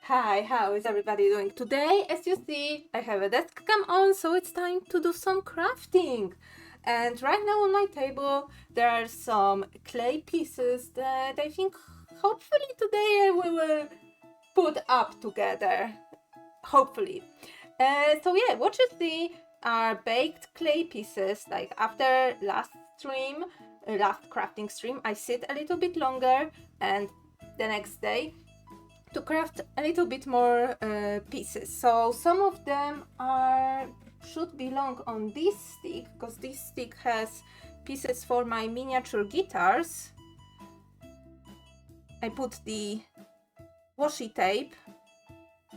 Hi, how is everybody doing today? As you see, I have a desk cam on, so it's time to do some crafting. And right now on my table, there are some clay pieces that I think hopefully today we will put up together. Hopefully. So yeah, what you see are baked clay pieces. Like after last crafting stream, I sit a little bit longer, and the next day to craft a little bit more pieces. So some of them should belong on this stick, because this stick has pieces for my miniature guitars. I put the washi tape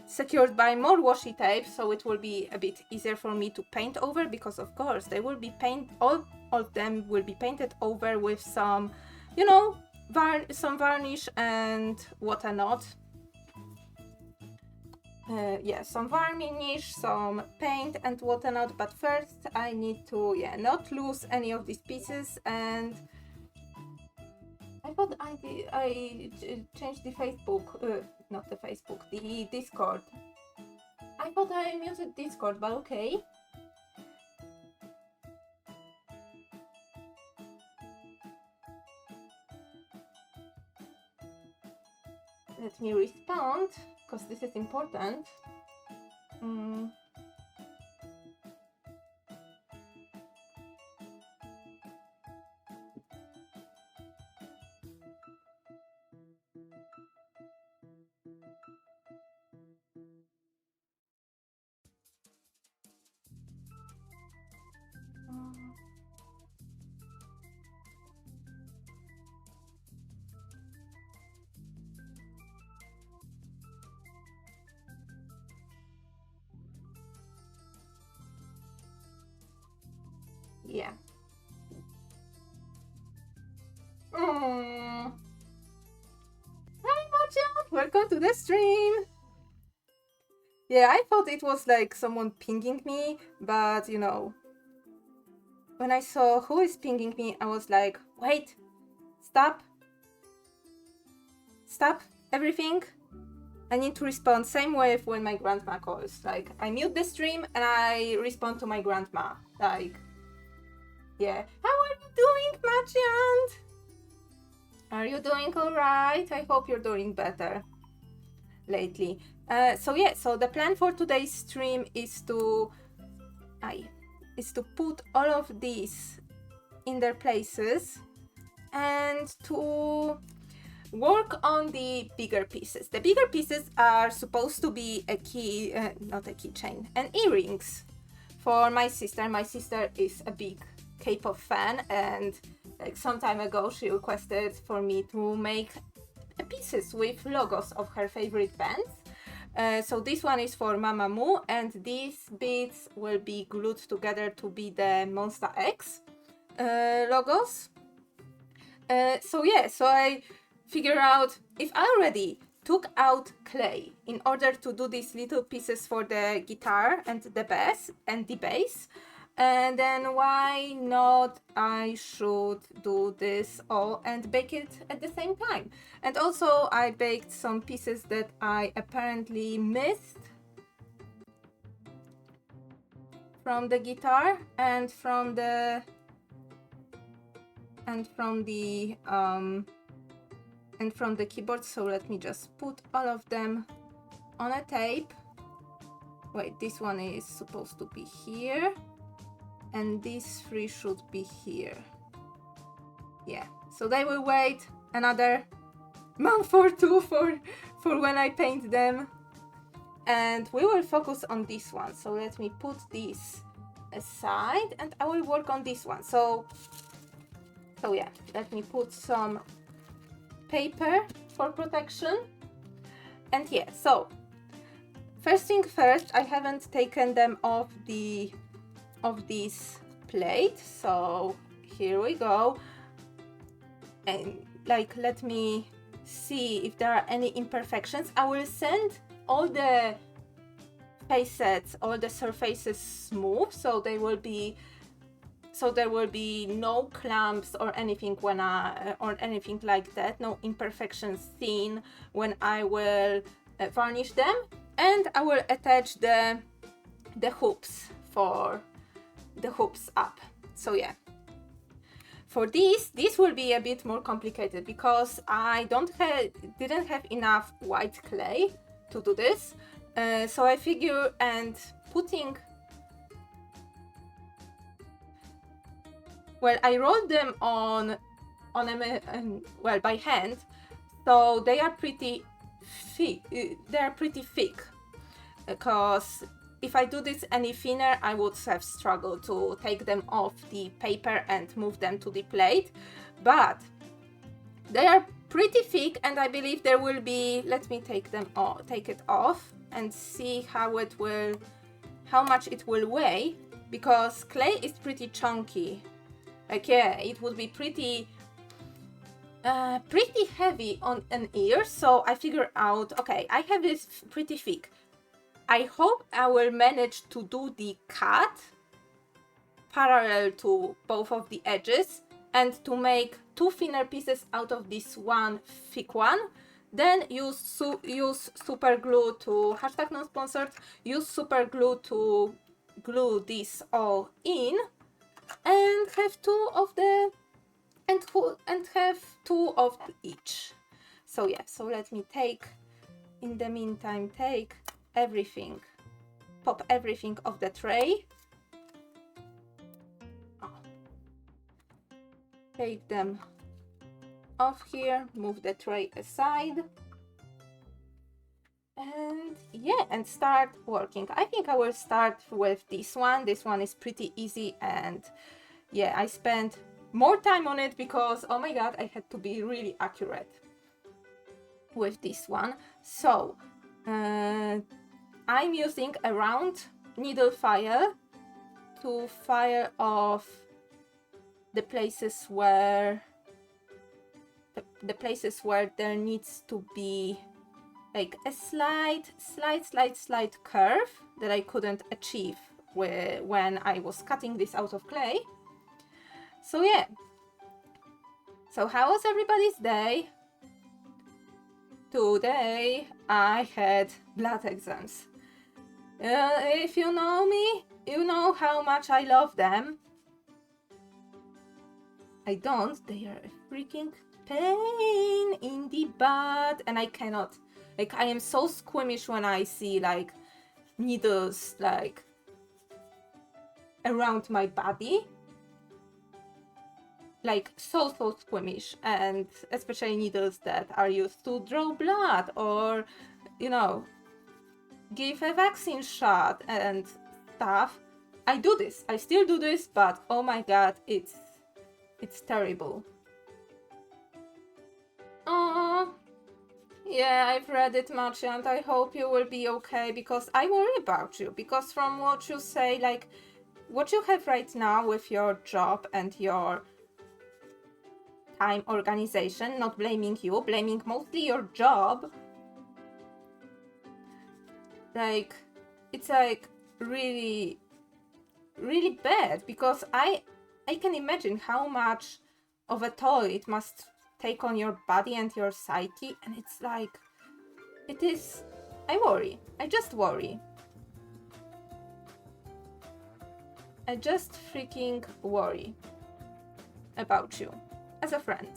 secured by more washi tape, so it will be a bit easier for me to paint over, because of course they will be all of them will be painted over with some, you know, some varnish and whatnot. Yeah, some varnish, some paint and whatnot, but first I need to not lose any of these pieces. And I thought I changed the Facebook, not the Facebook, the Discord. I thought I muted Discord, but okay. Let me respond, because this is important. Yeah. Hi, Marcia! Welcome to the stream! Yeah, I thought it was like someone pinging me, but you know, when I saw who is pinging me, I was like, wait, stop everything. I need to respond. Same way when my grandma calls. Like, I mute the stream and I respond to my grandma. Like, yeah. How are you doing, Machiant? Are you doing alright? I hope you're doing better lately. So yeah, so the plan for today's stream is to put all of these in their places and to work on the bigger pieces. The bigger pieces are supposed to be a key, not a keychain, and earrings for my sister. My sister is a big K-pop fan, and like some time ago she requested for me to make pieces with logos of her favorite bands. So this one is for Mamamoo, and these beads will be glued together to be the Monsta X logos. So yeah, so I figure out if I already took out clay in order to do these little pieces for the guitar and the bass, and then why not I should do this all and bake it at the same time. And also I baked some pieces that I apparently missed from the guitar and from the keyboard, so let me just put all of them on a tape. Wait, this one is supposed to be here, and these three should be here. Yeah, so they will wait another month or two for when I paint them, and we will focus on this one. So let me put this aside and I will work on this one. So yeah, let me put some paper for protection. And yeah, so first thing first, I haven't taken them off this plate, so here we go. And like, let me see if there are any imperfections. I will send all the facets, all the surfaces smooth, so there will be no clumps or anything or anything like that, no imperfections seen when I will varnish them, and I will attach the hoops for the hoops up. So yeah, for this will be a bit more complicated because I didn't have enough white clay to do this. So I figure, and putting, well, I rolled them on well, by hand, so they are pretty thick. Because if I do this any thinner, I would have struggled to take them off the paper and move them to the plate. But they are pretty thick, and I believe there will be. Let me take it off and see how much it will weigh, because clay is pretty chunky. Like, yeah, it would be pretty heavy on an ear. So I figured out, okay, I have this pretty thick. I hope I will manage to do the cut parallel to both of the edges and to make 2 thinner pieces out of this one thick one. Then use super glue to, #non-sponsored, use super glue to glue this all in, and have 2 of the, and have 2 of each. So yeah, so let me in the meantime, take everything, pop everything off the tray. Take them off here, move the tray aside, and yeah, and start working. I think I will start with this one. This one is pretty easy, and yeah, I spent more time on it because, oh my god, I had to be really accurate with this one. So I'm using a round needle file to file off the places where there needs to be like a slight curve that I couldn't achieve when I was cutting this out of clay. So yeah. So how was everybody's day? Today I had blood exams. If you know me, you know how much I love them. I don't. They are a freaking pain in the butt, and I cannot. Like, I am so squeamish when I see like needles like around my body. Like, so squeamish, and especially needles that are used to draw blood or, you know, give a vaccine shot and stuff. I do this. I still do this, but oh my god, it's terrible. Oh, yeah, I've read it much, and I hope you will be okay, because I worry about you. Because from what you say, like, what you have right now with your job and your time organization, not blaming you, blaming mostly your job, like, it's like really bad, because I can imagine how much of a toll it must take on your body and your psyche, and it's like, it is, I worry. I just worry. I just freaking worry about you as a friend.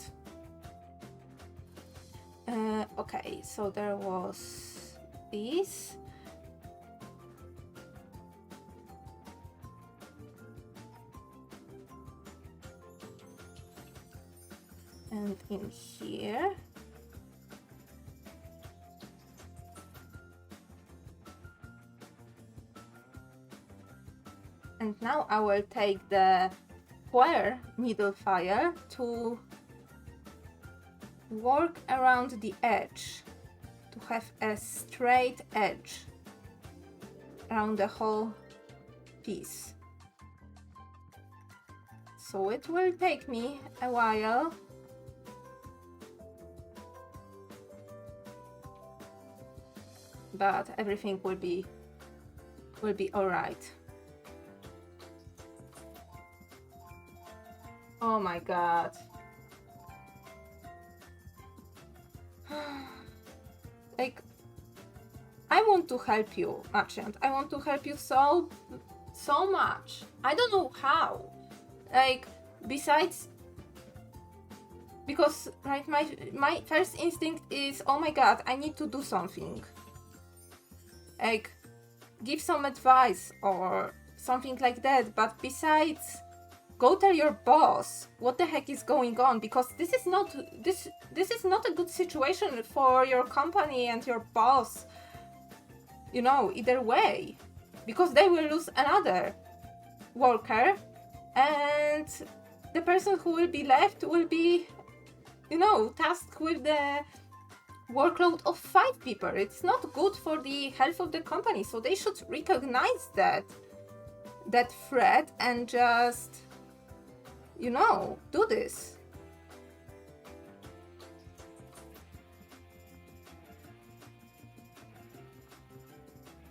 Okay, so there was this. And in here. And now I will take the square needle file to work around the edge, to have a straight edge around the whole piece. So it will take me a while. But everything will be all right. Oh my god. Like, I want to help you, merchant. I want to help you so much. I don't know how. Like, besides, because right, my first instinct is, oh my god, I need to do something. Like, give some advice or something like that. But besides, go tell your boss what the heck is going on, because this is not a good situation for your company and your boss. You know, either way, because they will lose another worker, and the person who will be left will be, you know, tasked with the workload of 5 people. It's not good for the health of the company, so they should recognize that threat and just, you know, do this.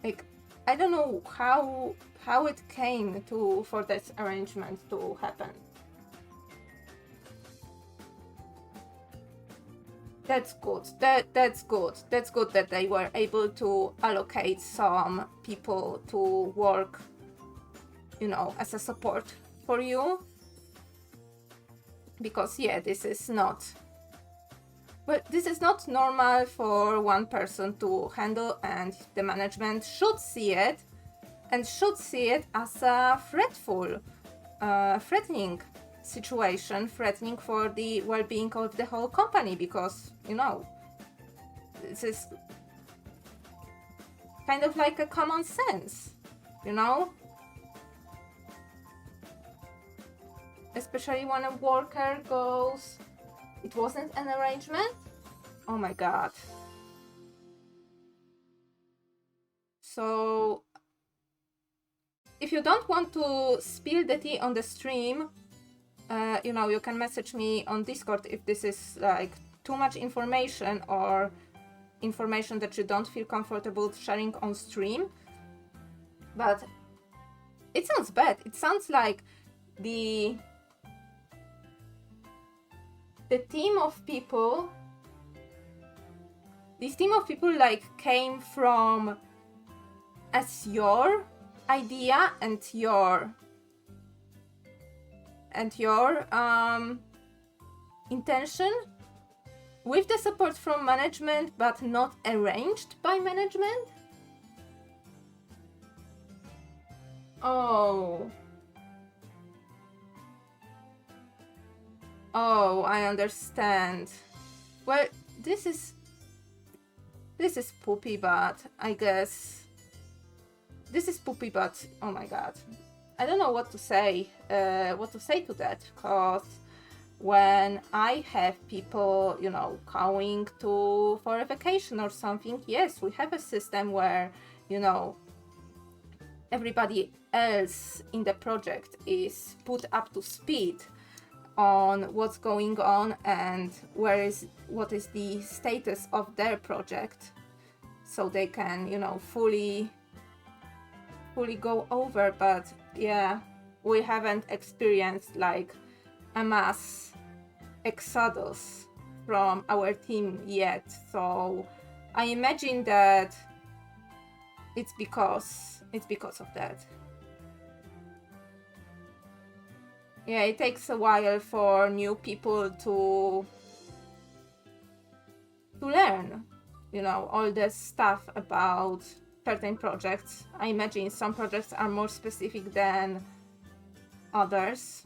Like, I don't know how it came for this arrangement to happen. That's good. That's good. That's good that they were able to allocate some people to work, you know, as a support for you. Because yeah, this is not normal for one person to handle, and the management should see it as a threatening situation, threatening for the well-being of the whole company, because, you know, this is kind of like a common sense, you know? Especially when a worker goes, it wasn't an arrangement? Oh my god. So, if you don't want to spill the tea on the stream, you know, you can message me on Discord if this is like too much information or information that you don't feel comfortable sharing on stream. But it sounds bad. It sounds like the team of people, this team of people like came from as your idea and your intention, with the support from management, but not arranged by management. Oh, I understand. Well, this is poopy, but I guess this is poopy, but oh my god, I don't know what to say to that, because when I have people, you know, going for a vacation or something, yes, we have a system where, you know, everybody else in the project is put up to speed on what's going on and what is the status of their project, so they can, you know, fully go over. But yeah, we haven't experienced like a mass exodus from our team yet, so I imagine that it's because of that. Yeah, it takes a while for new people to learn, you know, all the stuff about certain projects. I imagine some projects are more specific than others.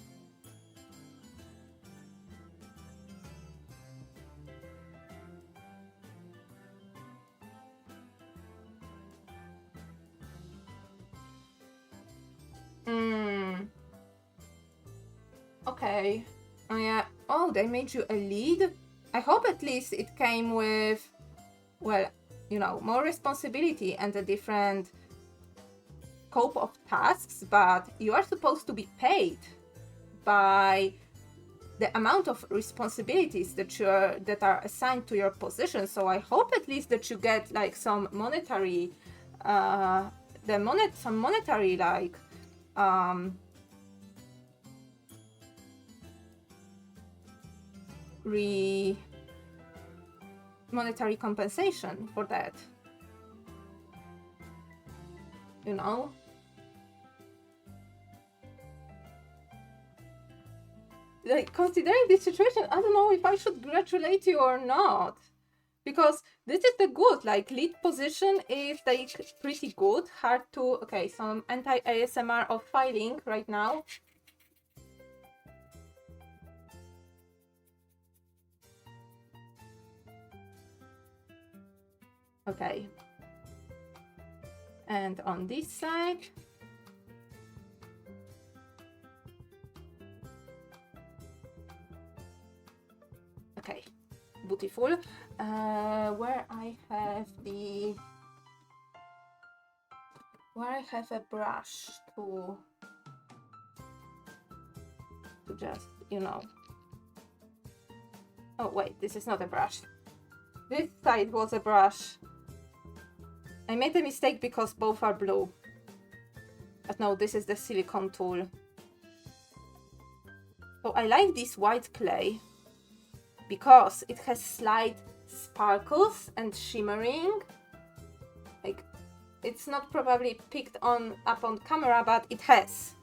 Okay. Oh yeah. Oh, they made you a lead? I hope at least it came with, well, you know, more responsibility and a different scope of tasks, but you are supposed to be paid by the amount of responsibilities that are assigned to your position. So I hope at least that you get like some monetary like monetary compensation for that. you know. Like, considering this situation, I don't know if I should congratulate you or not. Because this is the good, like, lead position is, like, pretty good. Hard to... Okay, some anti-ASMR of filing right now. Okay. And on this side... Okay, beautiful. Where I have a brush to just, you know. Oh wait, this is not a brush. This side was a brush. I made a mistake because both are blue. But no, this is the silicone tool. So I like this white clay because it has slight sparkles and shimmering. Like, it's not probably picked up on camera, but it has.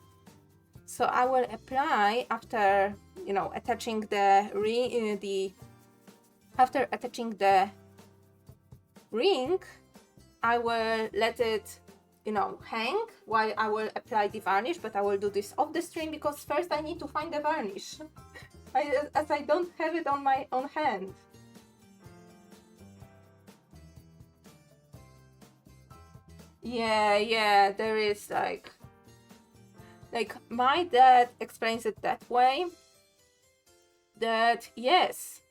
So I will apply after, you know, attaching the after attaching the ring, I will let it, you know, hang while I will apply the varnish, but I will do this off the stream because first I need to find the varnish. As I don't have it on my own hand. Yeah, there is like my dad explains it that way, that yes,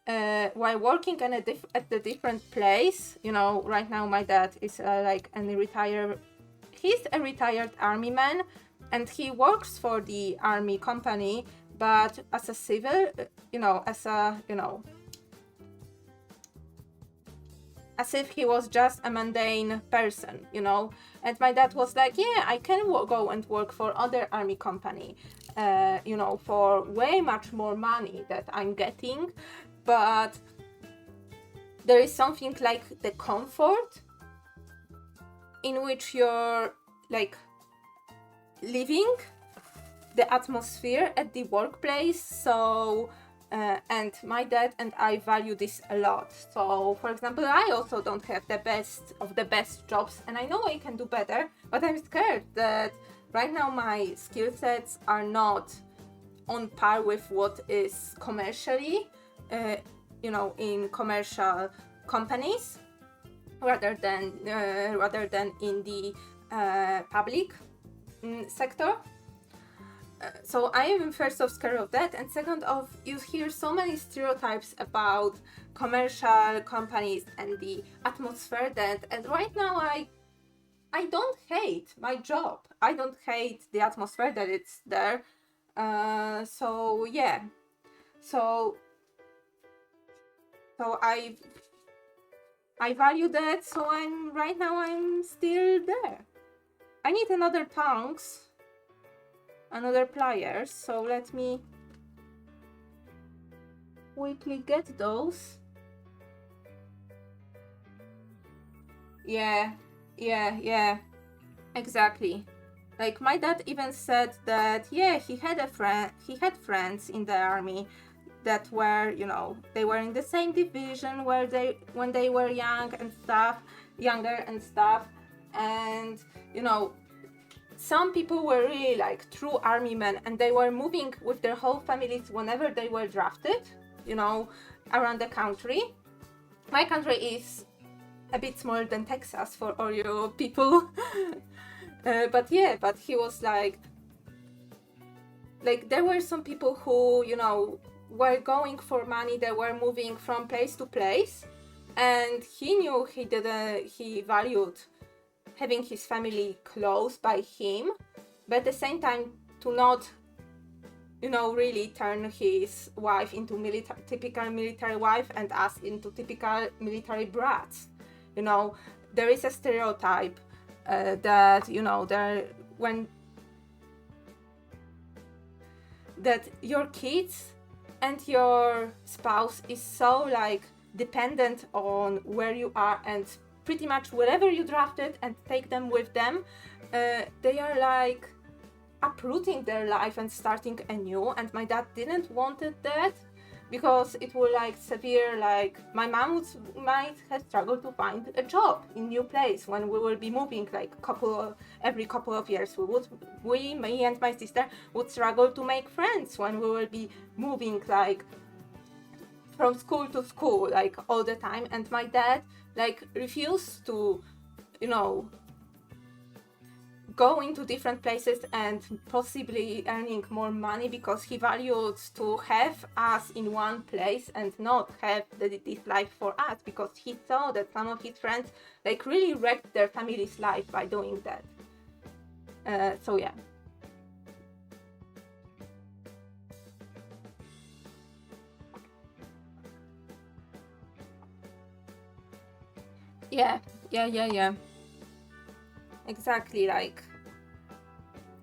while working at a different place, you know, right now my dad is he's a retired army man, and he works for the army company, but as a civil, you know, as if he was just a mundane person, you know. And my dad was like, yeah, I can go and work for other army company, you know, for way much more money that I'm getting, but there is something like the comfort in which you're like living the atmosphere at the workplace. So and my dad and I value this a lot. So for example, I also don't have the best of the best jobs, and I know I can do better, but I'm scared that right now my skill sets are not on par with what is commercially, you know, in commercial companies, rather than in the public sector. So I am first of scared of that, and second of, you hear so many stereotypes about commercial companies and the atmosphere that, and right now I don't hate my job. I don't hate the atmosphere that it's there. So yeah. So I value that, so I'm still there. I need another tongs, another pliers, so let me quickly get those. Yeah, exactly. Like my dad even said that, yeah, he had friends in the army that were, you know, they were in the same division when they were younger and stuff, and you know, some people were really like true army men, and they were moving with their whole families whenever they were drafted, you know, around the country. My country is a bit smaller than Texas for all you people. But he was like there were some people who, you know, were going for money, they were moving from place to place, and he knew he valued having his family close by him, but at the same time to not, you know, really turn his wife into typical military wife and us into typical military brats. You know, there is a stereotype that, you know, that your kids and your spouse is so like dependent on where you are and pretty much wherever you drafted and take them with them, they are like uprooting their life and starting anew. And my dad didn't wanted that because it will like severe, like my mom might have struggled to find a job in new place when we will be moving like every couple of years. Me and my sister would struggle to make friends when we will be moving like from school to school like all the time. And my dad like refused to, you know, go into different places and possibly earning more money, because he valued to have us in one place and not have this life for us, because he saw that some of his friends like really wrecked their family's life by doing that. So yeah. Yeah. Exactly, like,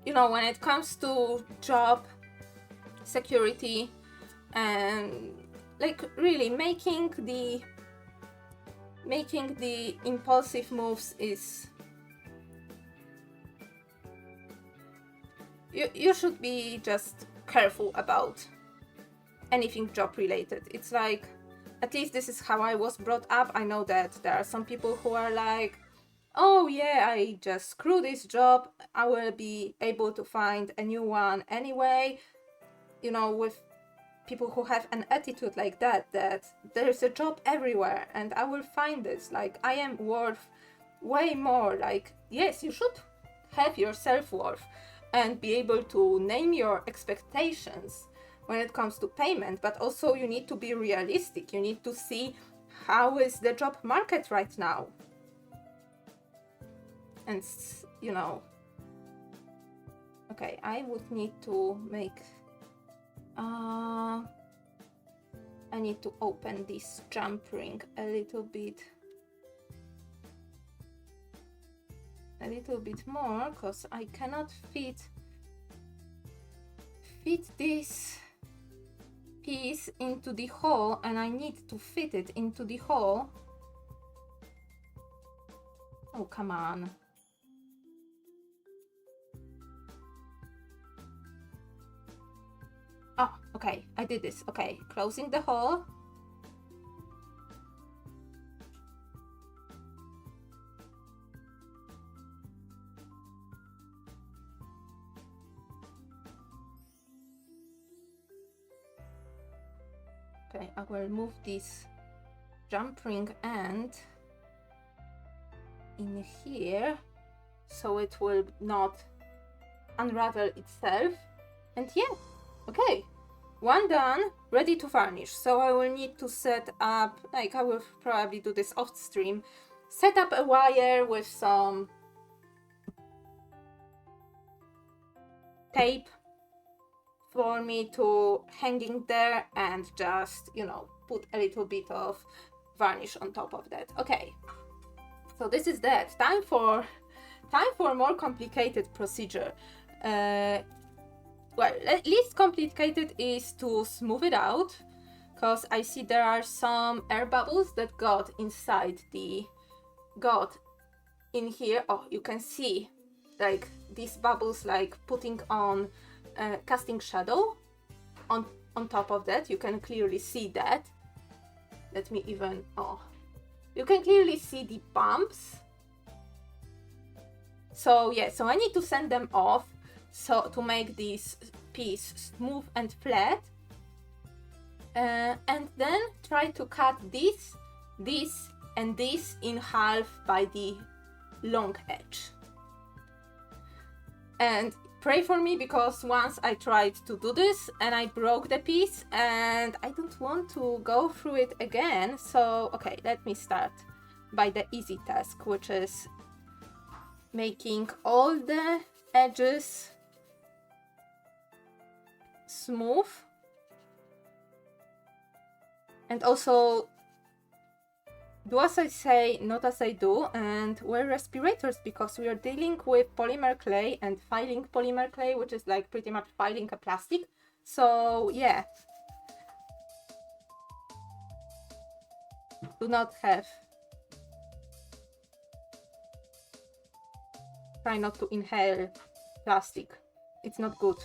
you know, when it comes to job security and like really making the impulsive moves is, you should be just careful about anything job related. It's like, at least this is how I was brought up. I know that there are some people who are like, oh yeah, I just screw this job, I will be able to find a new one anyway. You know, with people who have an attitude like that there's a job everywhere and I will find this, like I am worth way more. Like, yes, you should have your self-worth and be able to name your expectations when it comes to payment, but also you need to be realistic. You need to see how is the job market right now. And, you know, okay, I would need to make, I need to open this jump ring a little bit more, because I cannot fit this piece into the hole, and I need to fit it into the hole. Oh, come on. Oh, okay, I did this. Okay, closing the hole. Okay, I will move this jump ring end in here so it will not unravel itself. And yeah, okay, one done, ready to varnish. So I will need to set up, like I will probably do this off stream, set up a wire with some tape for me to hanging there, and just, you know, put a little bit of varnish on top of that. Okay, so this is that. Time for more complicated procedure. Well, least complicated is to smooth it out, because I see there are some air bubbles that got in here. Oh, you can see like these bubbles, like putting on casting shadow on top of that. You can clearly see that. Let me even, oh, you can clearly see the bumps. So yeah, so I need to sand them off, so to make this piece smooth and flat, and then try to cut this and this in half by the long edge. And pray for me, because once I tried to do this and I broke the piece and I don't want to go through it again. So okay, let me start by the easy task, which is making all the edges smooth, and also do as I say, not as I do, and wear respirators, because we are dealing with polymer clay and filing polymer clay, which is like pretty much filing a plastic. So yeah, do not have try not to inhale plastic. It's not good.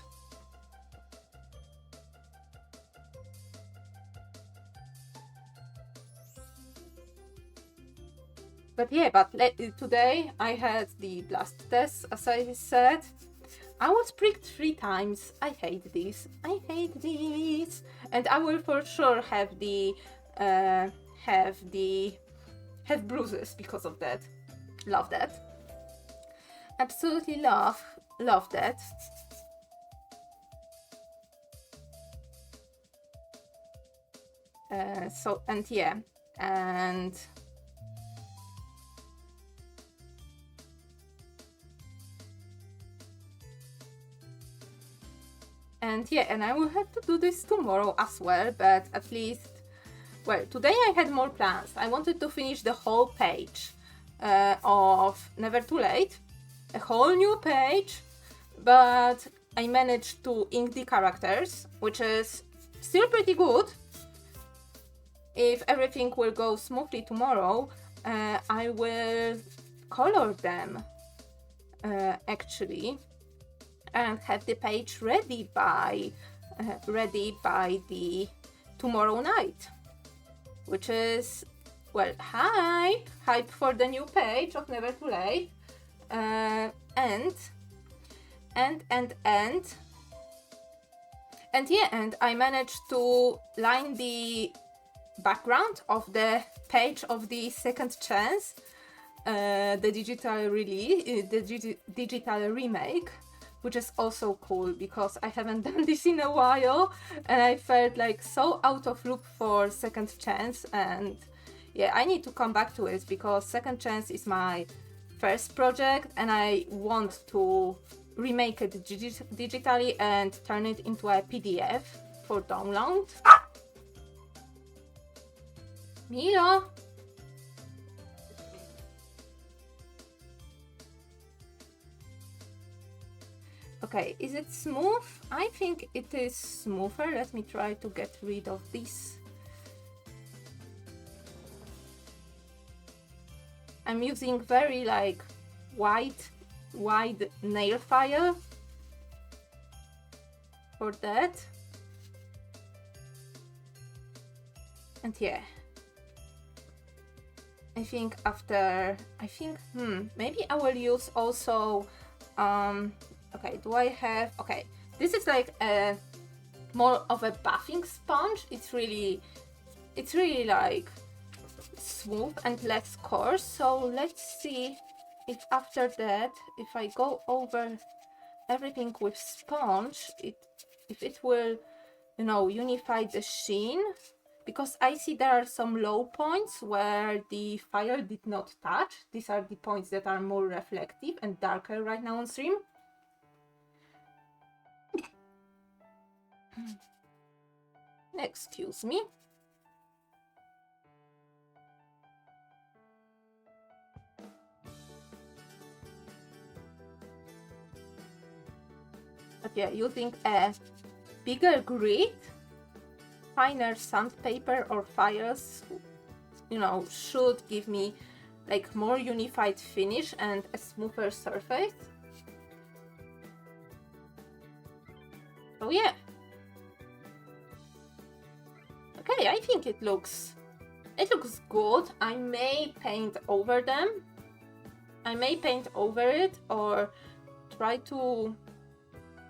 But yeah, today I had the blast test, as I said. I was pricked 3 times. I hate this. I hate this. And I will for sure have have bruises because of that. Love that. Absolutely love that. And yeah, and yeah, and I will have to do this tomorrow as well, but at least, well, today I had more plans. I wanted to finish the whole page of Never Too Late, a whole new page, but I managed to ink the characters, which is still pretty good. If everything will go smoothly tomorrow, I will color them actually, and have the page ready by the tomorrow night, which is, well, hype for the new page of Never Too Late. And yeah, and I managed to line the background of the page of the second chance, the digital release, the digital remake, which is also cool because I haven't done this in a while and I felt like so out of loop for second chance. And yeah, I need to come back to it because second chance is my first project and I want to remake it digitally and turn it into a PDF for download. Milo! Okay, is it smooth? I think it is smoother. Let me try to get rid of this. I'm using very like wide nail file for that. And yeah, I think maybe I will use also okay, do I have, okay, this is like a more of a buffing sponge. It's really like smooth and less coarse. So let's see if after that, if I go over everything with sponge, if it will, you know, unify the sheen, because I see there are some low points where the fire did not touch. These are the points that are more reflective and darker right now on stream. Excuse me. But yeah, using a bigger grid, finer sandpaper or files, you know, should give me like more unified finish and a smoother surface. So yeah. Okay, I think it looks good. I may paint over them. I may paint over it or try to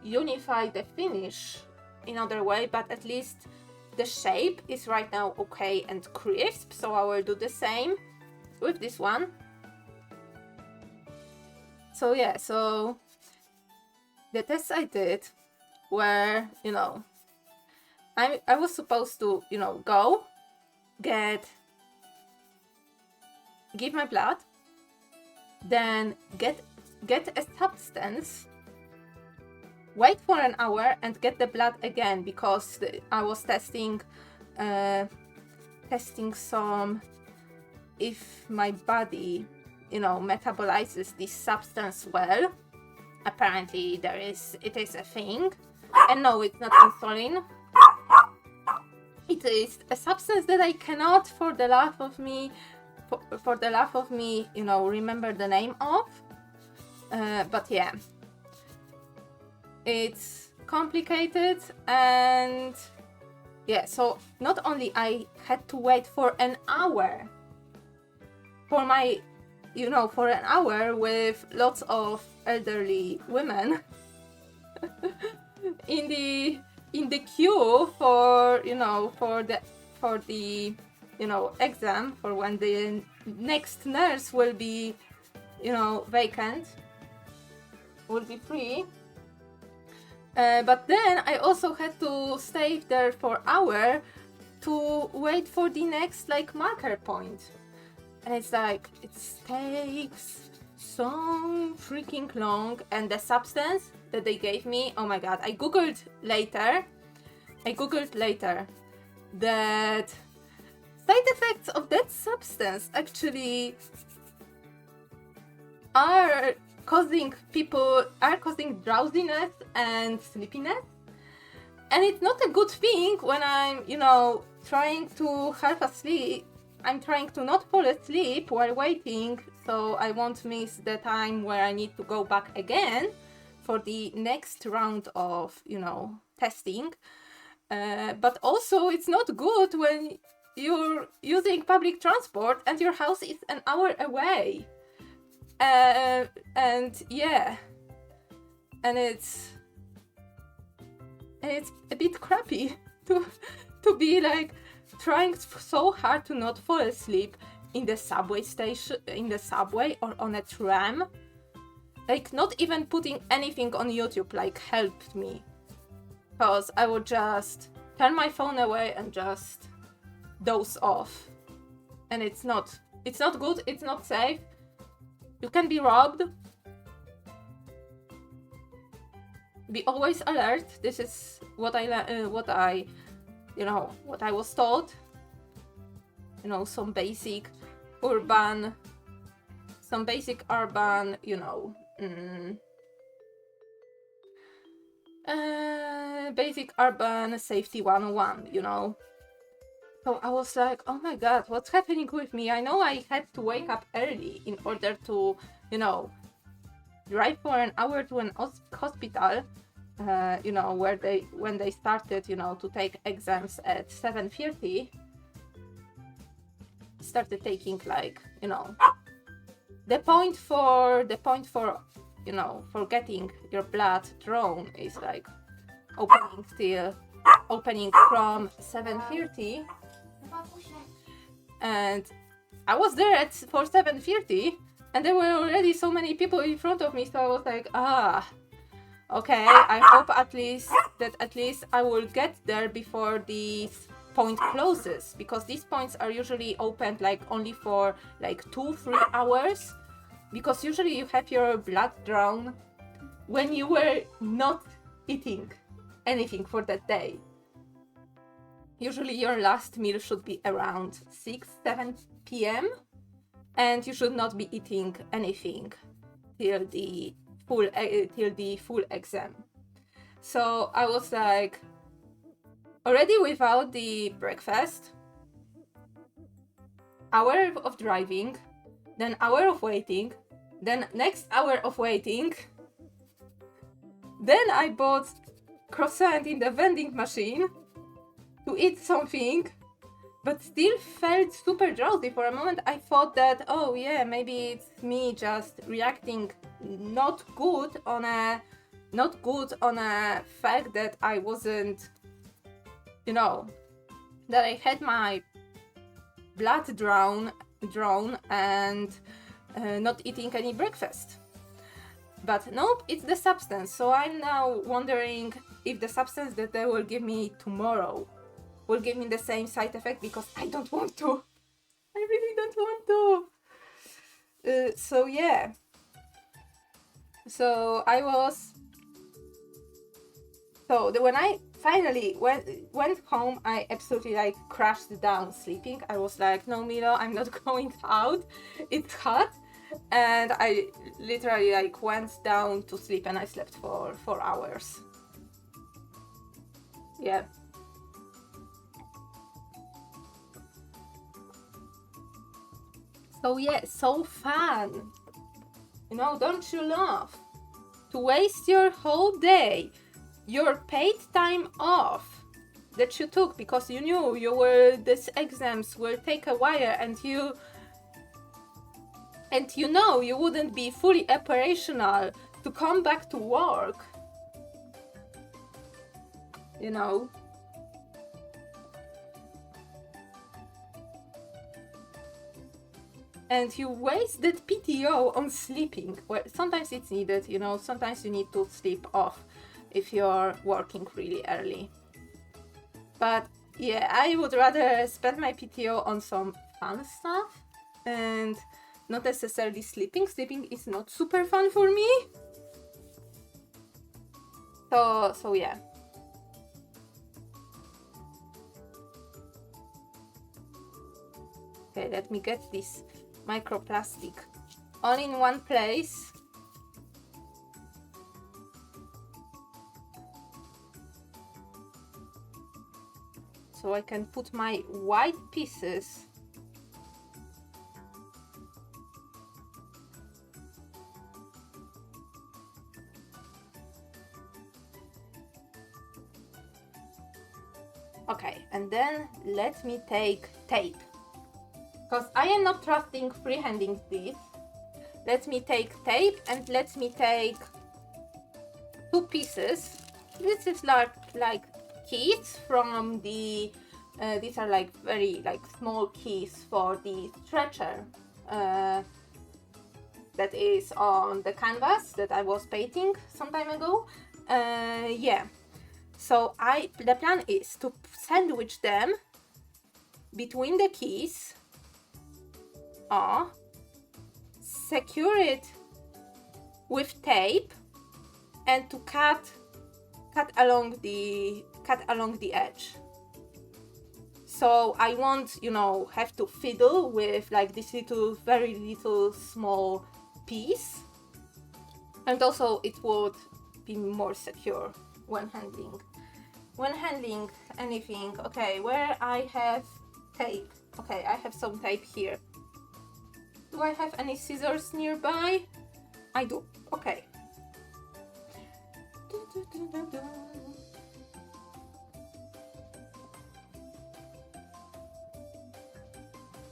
unify the finish in other way, but at least the shape is right now okay and crisp, so I will do the same with this one. So yeah, so the tests I did were, you know, I was supposed to, you know, go give my blood, then get a substance, wait for an hour and get the blood again, because I was testing some if my body, you know, metabolizes this substance well. Apparently it is a thing. And no, it's not insulin. It is a substance that I cannot for the life of me, you know, remember the name of. But yeah, it's complicated. And yeah, so not only I had to wait for an hour for my, you know, for an hour with lots of elderly women in the queue for, you know, for the you know, exam, for when the next nurse will be, you know, vacant, will be free. But then I also had to stay there for hour to wait for the next like marker point. And it's like, it takes so freaking long. And the substance that they gave me, oh my god, I googled later that side effects of that substance actually are causing drowsiness and sleepiness. And it's not a good thing when I'm, you know, trying to half asleep. I'm trying to not fall asleep while waiting, so I won't miss the time where I need to go back again for the next round of, you know, testing. But also it's not good when you're using public transport and your house is an hour away. And yeah, and it's a bit crappy to be like trying so hard to not fall asleep in the subway station, in the subway or on a tram. Like, not even putting anything on YouTube like helped me, because I would just turn my phone away and just doze off. And it's not good, it's not safe. You can be robbed. Be always alert. This is what I was taught. You know, some basic urban, you know, basic urban safety 101, you know. So I was like, oh my god, what's happening with me? I know I had to wake up early in order to, you know, drive for an hour to an hospital, you know, when they started, you know, to take exams at 7:30, started taking, like, you know, the point for you know, for getting your blood drawn is like opening from 7:30. And I was there for 7:30, and there were already so many people in front of me, so I was like, okay, I hope at least I will get there before this point closes, because these points are usually opened like only for like 2-3 hours, because usually you have your blood drawn when you were not eating anything for that day. Usually your last meal should be around 6-7 p.m. and you should not be eating anything till the full exam. So I was like, already without the breakfast, hour of driving, then hour of waiting, then next hour of waiting. Then I bought croissant in the vending machine to eat something, but still felt super drowsy. For a moment I thought that, oh yeah, maybe it's me just reacting not good on a fact that I wasn't, you know, that I had my blood drawn and not eating any breakfast. But nope, it's the substance. So I'm now wondering if the substance that they will give me tomorrow will give me the same side effect, because I don't want to. I really don't want to. So yeah. So when I finally went home, I absolutely like crashed down sleeping. I was like, no, Milo, I'm not going out. It's hot. And I literally like went down to sleep, and I slept for 4 hours. Yeah. So yeah, so fun. You know, don't you love to waste your whole day, your paid time off that you took because you knew these exams will take a while, and you know you wouldn't be fully operational to come back to work, you know. And you wasted PTO on sleeping. Well, sometimes it's needed, you know, sometimes you need to sleep off if you're working really early. But yeah, I would rather spend my PTO on some fun stuff and not necessarily sleeping. Sleeping is not super fun for me. So yeah. Okay, let me get this microplastic all in one place. So I can put my white pieces okay, and then let me take tape. Because I am not trusting freehanding this. Let me take tape and let me take 2 pieces. This is like keys from the these are like very small keys for the stretcher that is on the canvas that I was painting some time ago. Yeah, so the plan is to sandwich them between the keys, secure it with tape, and to cut along the edge. So I won't, you know, have to fiddle with like this very little small piece, and also it would be more secure when handling anything. Okay, where I have tape. Okay, I have some tape here. Do I have any scissors nearby? I do. Okay.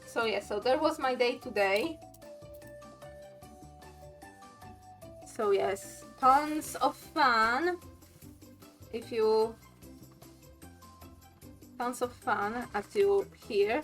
So yeah, so there was my day today. So yes, tons of fun. Tons of fun as you hear.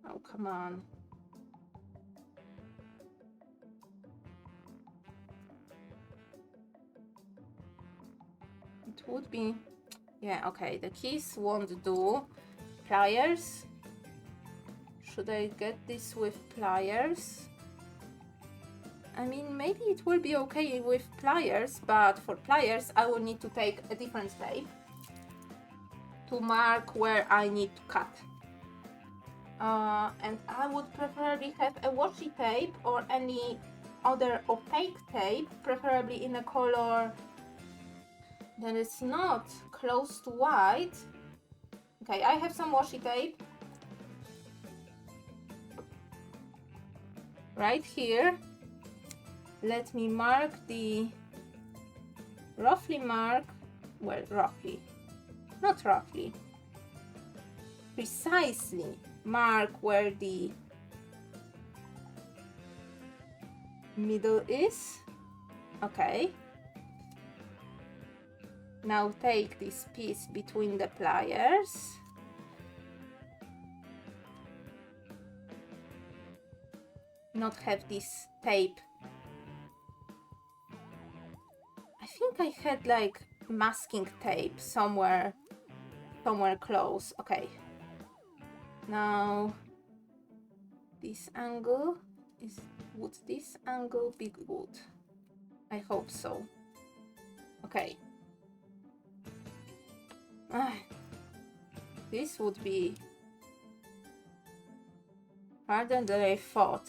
Oh, come on. It would be... Yeah, okay, the keys won't do. Pliers. Should I get this with pliers? I mean, maybe it will be okay with pliers, but for pliers I will need to take a different tape to mark where I need to cut. And I would preferably have a washi tape or any other opaque tape, preferably in a color that is not close to white. Okay, I have some washi tape right here. Let me mark precisely mark where the middle is. Okay. Now take this piece between the pliers. Not have this tape. I think I had like masking tape somewhere close. Okay. Now this angle would this angle be good? I hope so. Okay. This would be harder than I thought.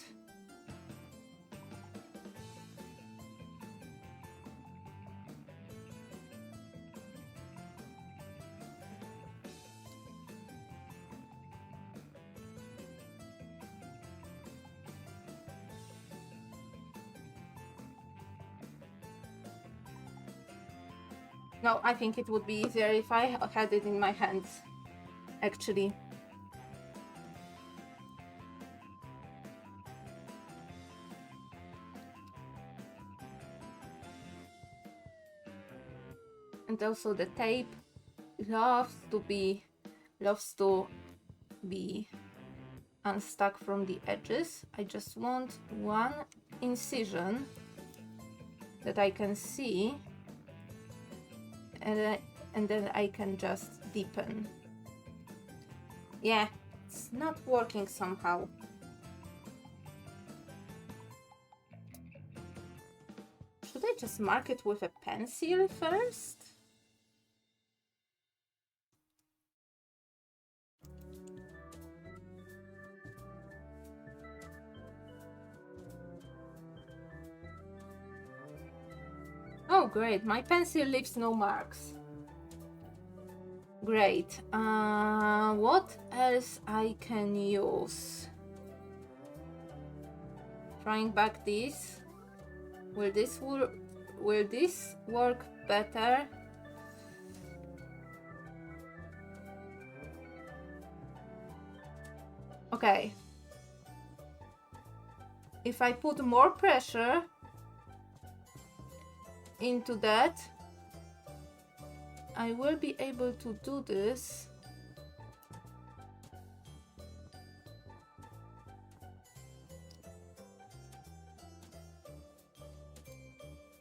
No, I think it would be easier if I had it in my hands, actually. And also the tape loves to be unstuck from the edges. I just want one incision that I can see, and then I can just deepen. Yeah, it's not working somehow. Should I just mark it with a pencil first? Oh great, my pencil leaves no marks. Great. What else I can use? Trying back this. Will this work better? Okay. If I put more pressure into that, I will be able to do this.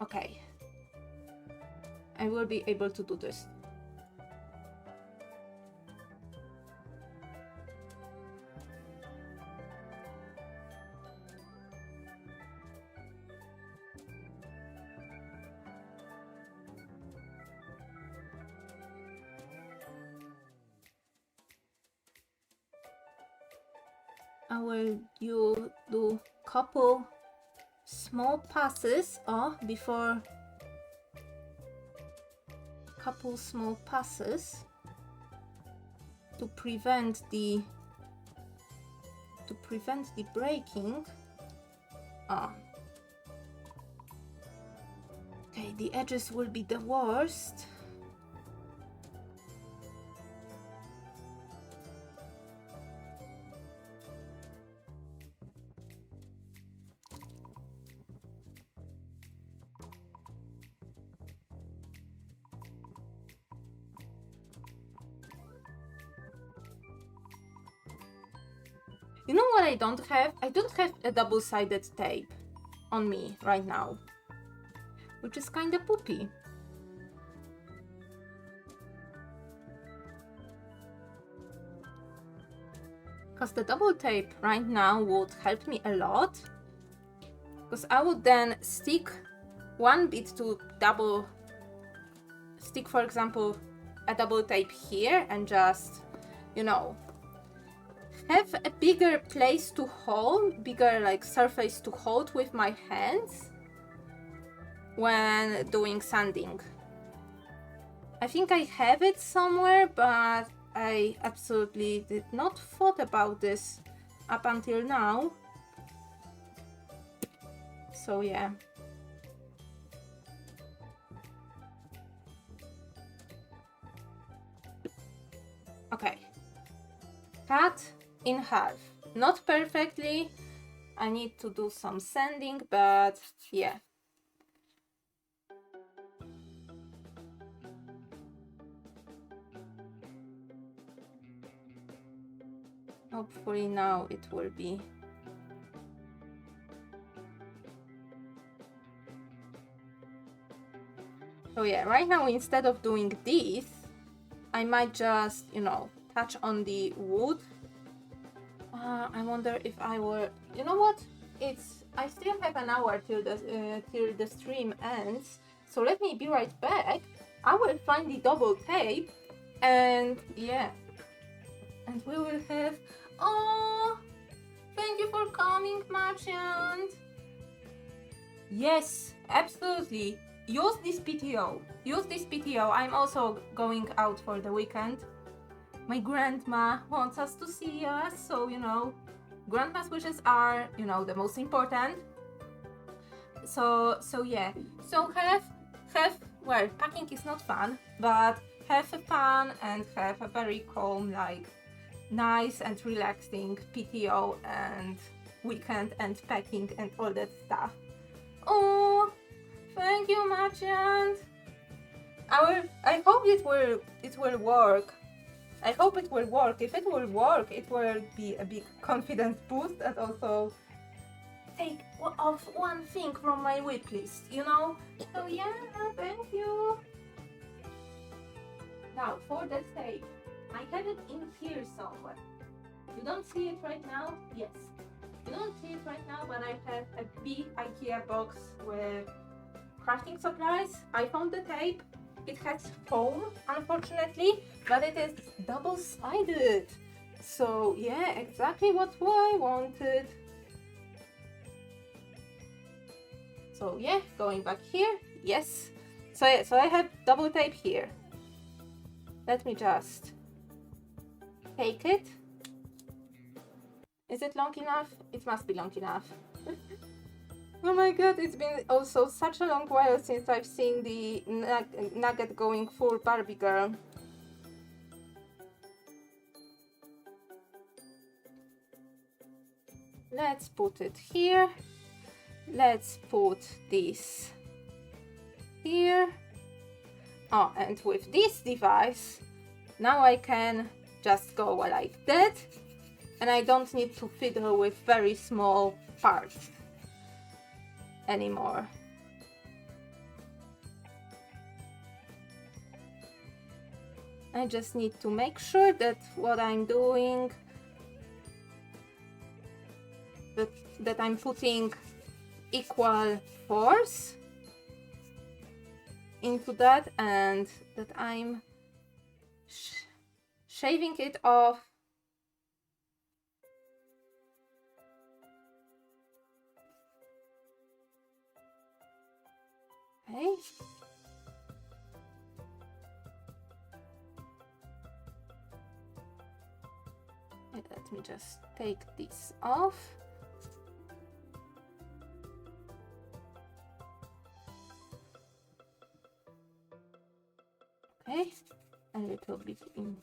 Okay. I will be able to do this. I will do couple small passes before couple small passes to prevent the breaking. Okay, the edges will be the worst. You know what I don't have? I don't have a double-sided tape on me right now, which is kind of poopy. Because the double tape right now would help me a lot, because I would then stick one bit to stick, for example, a double tape here and just, you know, have a bigger place to hold, bigger like surface to hold with my hands when doing sanding. I think I have it somewhere, but I absolutely did not thought about this up until now. So yeah. Okay. Cut in half. Not perfectly. I need to do some sanding, but yeah. Hopefully now it will be. So yeah, right now instead of doing this, I might just, you know, touch on the wood. I wonder if I will, you know what? I still have an hour till the stream ends. So let me be right back. I will find the double tape, and yeah, and we will have. Oh, thank you for coming, Merchant. Yes, absolutely. Use this PTO. Use this PTO. I'm also going out for the weekend. My grandma wants us to see us, so you know, grandma's wishes are, you know, the most important. So yeah. So have well, packing is not fun, but have a fun and have a very calm, like nice and relaxing PTO and weekend and packing and all that stuff. Oh, thank you, merchant. I hope it will work. I hope it will work. If it will work, it will be a big confidence boost and also take off one thing from my whip list, you know? So yeah, thank you. Now for the tape, I have it in here somewhere. You don't see it right now? Yes. You don't see it right now, but I have a big IKEA box with crafting supplies. I found the tape. It has foam, unfortunately, but it is double-sided. So yeah, exactly what I wanted. So yeah, going back here, yes. So I have double tape here. Let me just take it. Is it long enough? It must be long enough. Oh my god, it's been also such a long while since I've seen the nugget going full Barbie girl. Let's put it here. Let's put this here. Oh, and with this device, now I can just go like that, and I don't need to fiddle with very small parts anymore. I just need to make sure that what I'm doing, that I'm putting equal force into that, and that I'm shaving it off okay. Let me just take this off. Okay, a little bit in.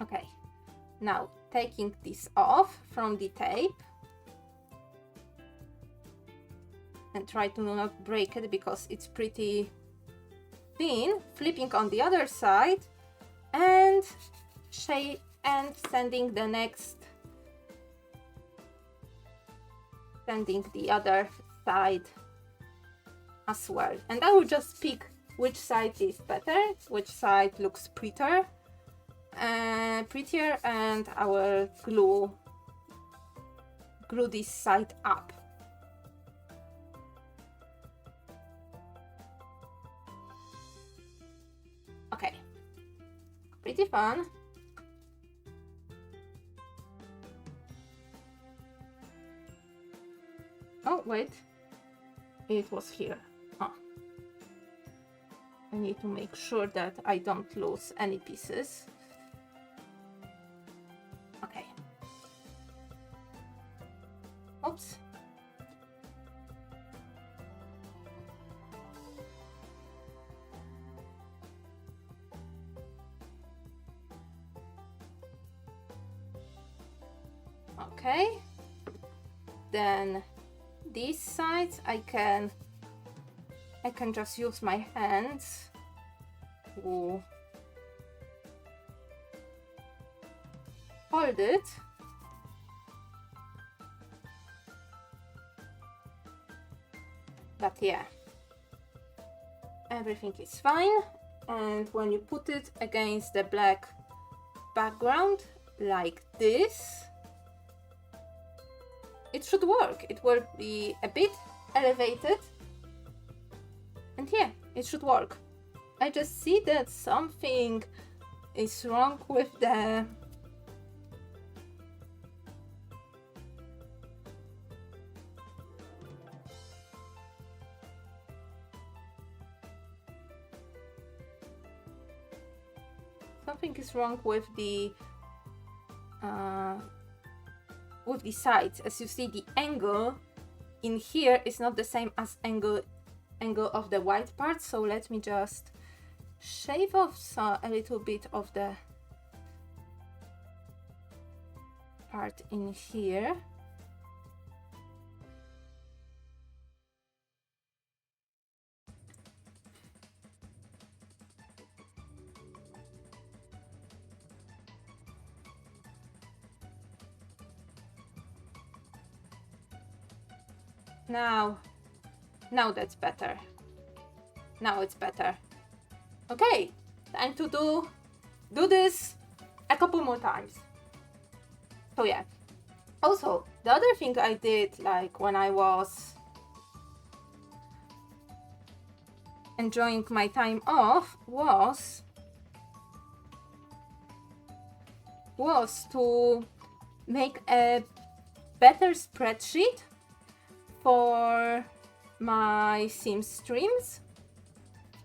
Okay, now taking this off from the tape and try to not break it because it's pretty thin, flipping on the other side and sending the other side as well. And I will just pick which side is better, which side looks prettier, and I will glue this side up. Okay, pretty fun. Oh wait, it was here. Oh. I need to make sure that I don't lose any pieces. Okay. Oops. Okay. Then these sides I can just use my hands to hold it. But yeah, everything is fine, and when you put it against the black background like this, it should work. It will be a bit elevated, and yeah, it should work. I just see that something is wrong with the sides. As you see, the angle in here is not the same as angle of the white part, so let me just shave off a little bit of the part in here. Now that's better. Now it's better. Okay, time to do this a couple more times. So yeah. Also, the other thing I did, like when I was enjoying my time off, was to make a better spreadsheet for my Sims streams.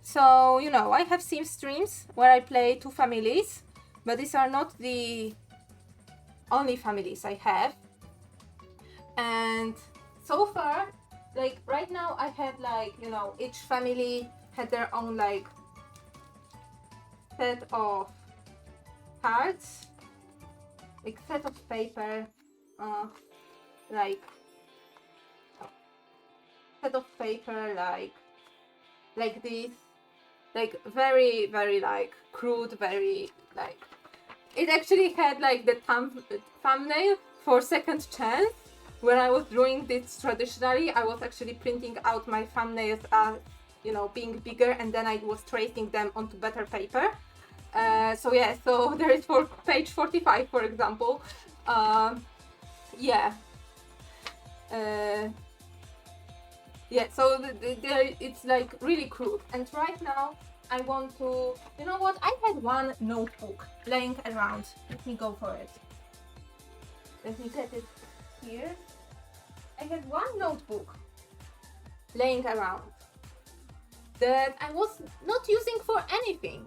So, you know, I have Sims streams where I play 2 families, but these are not the only families I have. And so far, like right now I have like, you know, each family had their own like set of cards, like set of paper, like set of paper like this, like very like crude, very like, it actually had like the thumbnail for Second Chance. When I was doing this traditionally, I was actually printing out my thumbnails as, you know, being bigger, and then I was tracing them onto better paper. So yeah, so there is for page 45, for example. Yeah. Yeah, so it's like really crude. And right now I want to, you know what, I had one notebook laying around. Let me go for it. Let me get it here. I had one notebook laying around that I was not using for anything.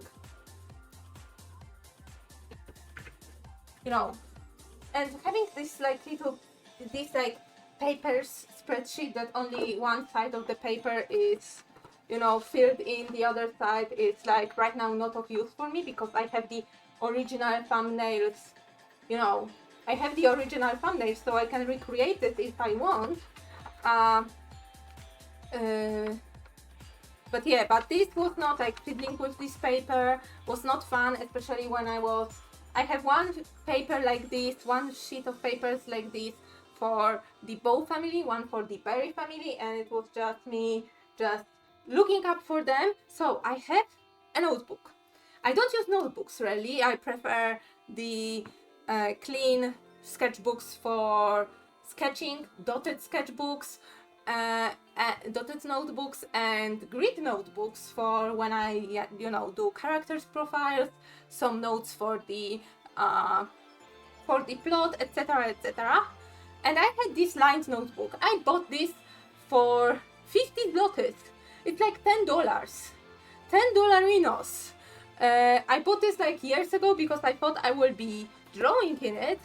You know, and having this like papers spreadsheet that only one side of the paper is, you know, filled in, the other side is like right now not of use for me because I have the original thumbnails, you know, I have the original thumbnails, so I can recreate it if I want. But yeah, but this was not like fiddling with this paper was not fun, especially when I have one paper like this, one sheet of papers like this for the Bow family, one for the Berry family, and it was just me just looking up for them. So I have a notebook. I don't use notebooks really. I prefer the clean sketchbooks for sketching, dotted sketchbooks, dotted notebooks, and grid notebooks for when I, you know, do characters profiles, some notes for the plot, etc., etc. And I had this lined notebook. I bought this for 50 zlotys. It's like $10. $10. I bought this like years ago because I thought I would be drawing in it,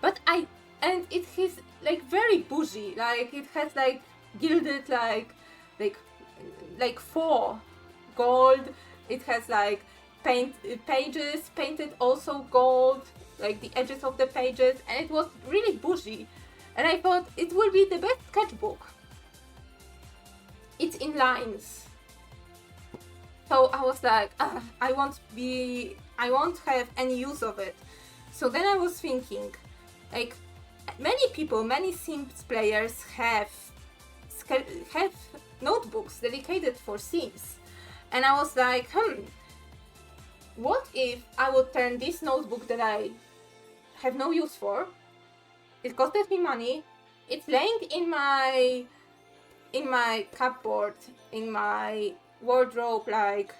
and it is like very bougie. Like it has like gilded like 4 gold. It has like pages painted also gold, like the edges of the pages, and it was really bougie. And I thought it will be the best sketchbook. It's in lines. So I was like, I won't have any use of it. So then I was thinking, like, many Sims players have notebooks dedicated for Sims. And I was like, what if I would turn this notebook that I have no use for, it costed me money, it's laying in my cupboard, in my wardrobe, like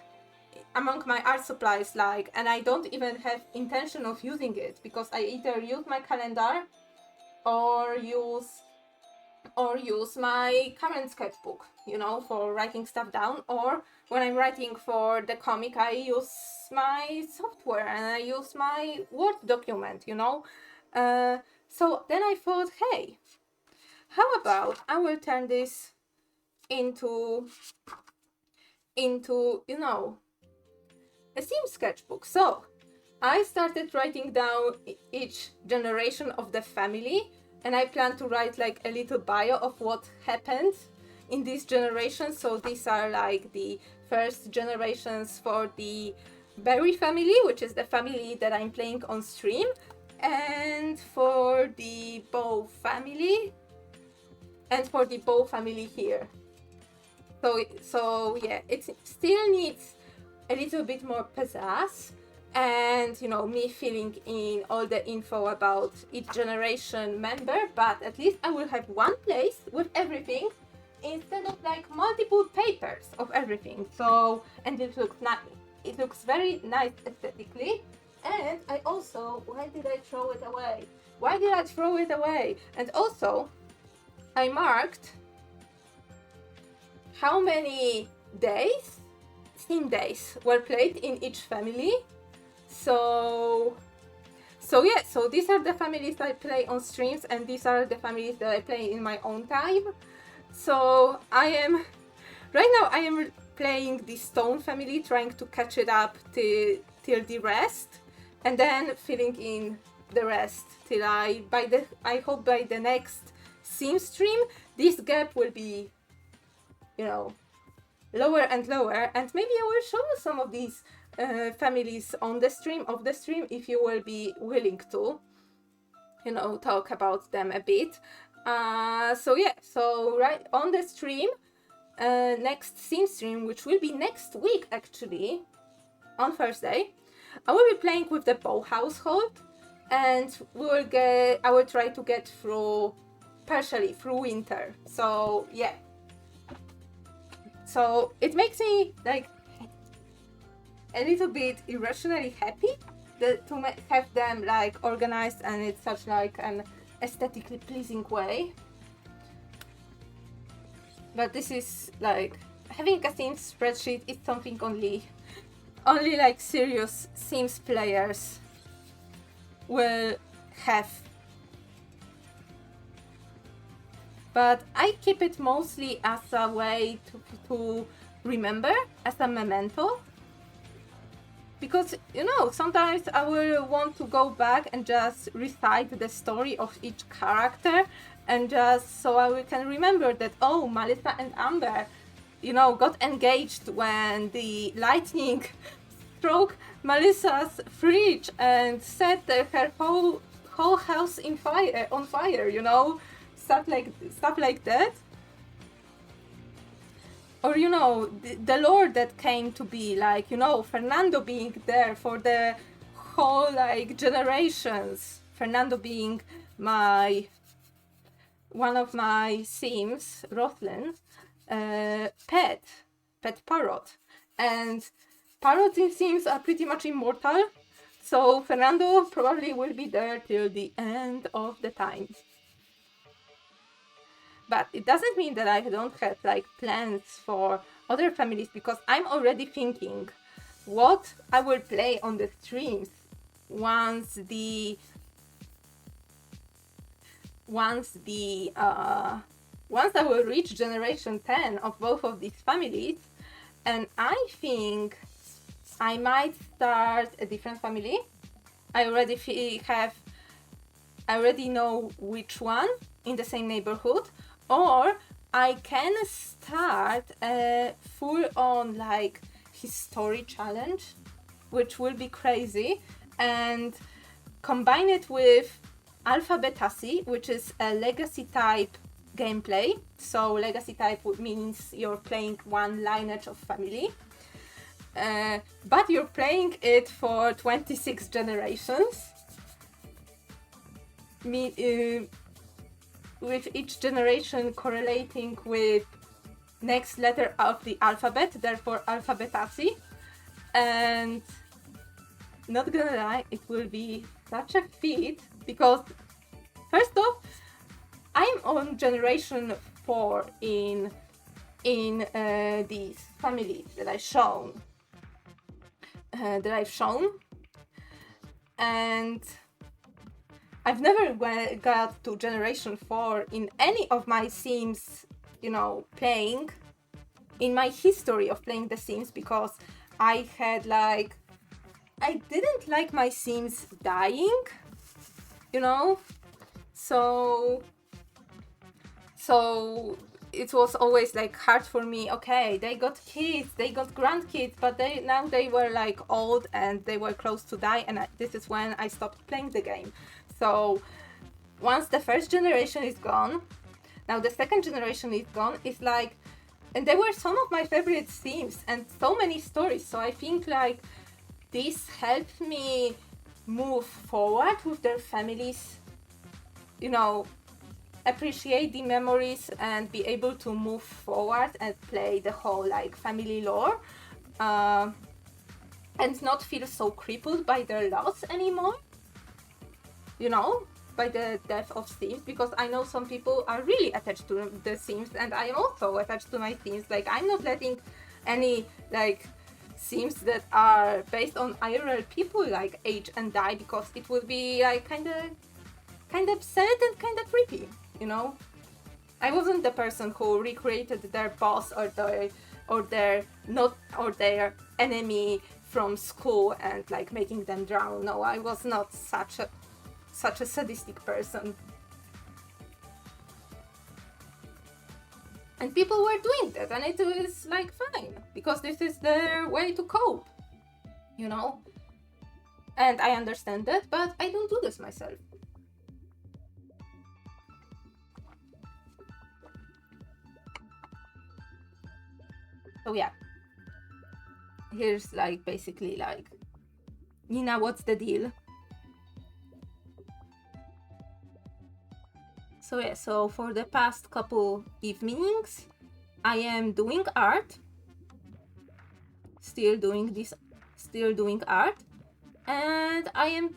among my art supplies, like, and I don't even have intention of using it because I either use my calendar or use my current sketchbook, you know, for writing stuff down, or when I'm writing for the comic I use my software and I use my Word document, you know. So then I thought, hey, how about I will turn this into you know, a theme sketchbook. So I started writing down each generation of the family, and I plan to write like a little bio of what happened in these generations. So these are like the first generations for the Berry family, which is the family that I'm playing on stream, and for the Bow family, and for the Bow family here. So yeah, it still needs a little bit more pizzazz, and you know, me filling in all the info about each generation member, but at least I will have one place with everything instead of like multiple papers of everything. So, and it looks nice. It looks very nice aesthetically. And I also, why did I throw it away? Why did I throw it away? And also, I marked how many days, theme days, were played in each family. So yeah, so these are the families I play on streams, and these are the families that I play in my own time. So right now I am playing the Stone family, trying to catch it up till the rest, and then filling in the rest till I hope by the next theme stream, this gap will be, you know, lower and lower, and maybe I will show you some of these families on the stream, if you will be willing to, you know, talk about them a bit. So yeah, so right on the stream, next theme stream, which will be next week actually, on Thursday, I will be playing with the Bow household, and I will try to get partially through winter. So yeah. So it makes me like a little bit irrationally happy to have them like organized, and it's such like an aesthetically pleasing way. But this is like, having a theme spreadsheet is something only like serious Sims players will have. But I keep it mostly as a way to remember, as a memento. Because, you know, sometimes I will want to go back and just recite the story of each character, and just so I can remember that, oh, Melissa and Amber, you know, got engaged when the lightning struck Melissa's fridge and set her whole house on fire, you know, stuff like that. Or, you know, the lore that came to be, like, you know, Fernando being there for the whole, like, generations. Fernando being one of my Sims, Rothlin, pet parrot. And parrots in Sims are pretty much immortal, so Fernando probably will be there till the end of the time. But it doesn't mean that I don't have like plans for other families, because I'm already thinking what I will play on the streams once I will reach generation 10 of both of these families. And I think I might start a different family. I already know which one in the same neighborhood. Or I can start a full-on like history challenge, which will be crazy, and combine it with Alphabetacy, which is a legacy type gameplay. So legacy type means you're playing one lineage of family, but you're playing it for 26 generations. With each generation correlating with next letter of the alphabet, therefore Alphabetacy. And not gonna lie, it will be such a feat, because first off, I'm on generation 4 in these families that I've shown, and I've never got to generation 4 in any of my Sims, you know, playing, in my history of playing The Sims, because I had like, I didn't like my Sims dying, you know, so it was always like hard for me. Okay, they got kids, they got grandkids, but now they were like old and they were close to die, and this is when I stopped playing the game. So once the first generation is gone, now the second generation is gone, it's like, and they were some of my favorite Sims and so many stories, so I think like this helped me move forward with their families, you know, appreciate the memories and be able to move forward and play the whole like family lore, and not feel so crippled by their loss anymore, you know, by the death of Sims, because I know some people are really attached to the Sims, and I am also attached to my Sims. Like, I'm not letting any like Sims that are based on IRL people like age and die, because it would be like kind of sad and kind of creepy, you know. I wasn't the person who recreated their boss or their enemy from school and like making them drown. No, I was not such a sadistic person. And people were doing that, and it was like fine, because this is their way to cope, you know? And I understand that, but I don't do this myself. So yeah, here's like basically like, Nina, what's the deal? So yeah, so for the past couple evenings, I am doing art, still doing art, and I am,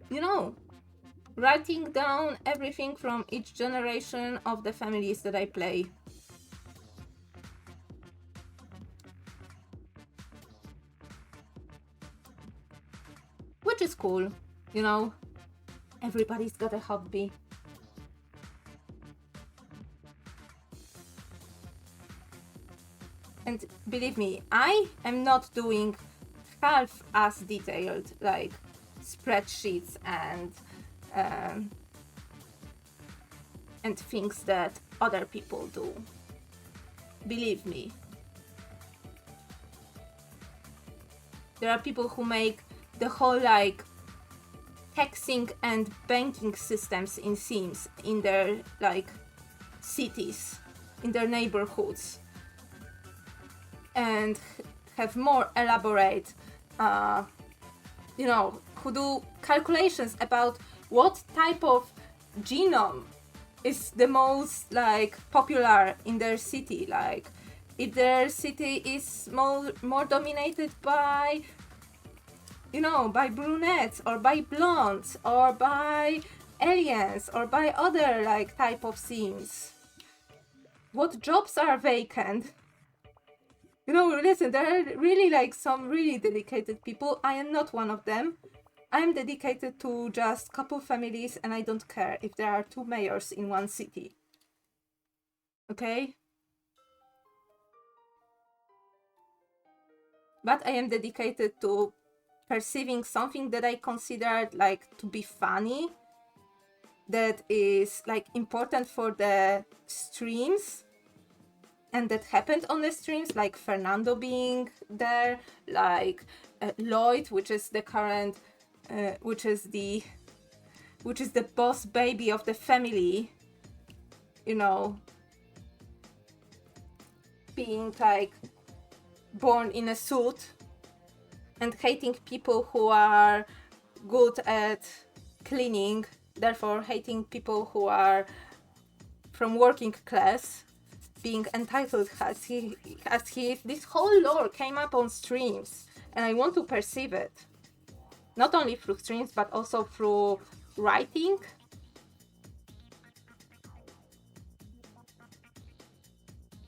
you know, writing down everything from each generation of the families that I play. Which is cool, you know, everybody's got a hobby. And believe me, I am not doing half as detailed like spreadsheets and things that other people do. Believe me. There are people who make the whole like taxing and banking systems in Sims in their like cities, in their neighborhoods, and have more elaborate, you know, who do calculations about what type of genome is the most like popular in their city. Like, if their city is more dominated by, you know, by brunettes or by blondes or by aliens or by other like type of Sims, what jobs are vacant. You know, listen, there are really like some really dedicated people. I am not one of them. I am dedicated to just couple families, and I don't care if there are 2 mayors in one city. Okay? But I am dedicated to perceiving something that I considered like to be funny, that is like important for the streams, and that happened on the streams, like Fernando being there, like Lloyd, which is the current, which is the boss baby of the family, you know, being like born in a suit and hating people who are good at cleaning, therefore hating people who are from working class, being entitled as he is. This whole lore came up on streams, and I want to perceive it, not only through streams but also through writing.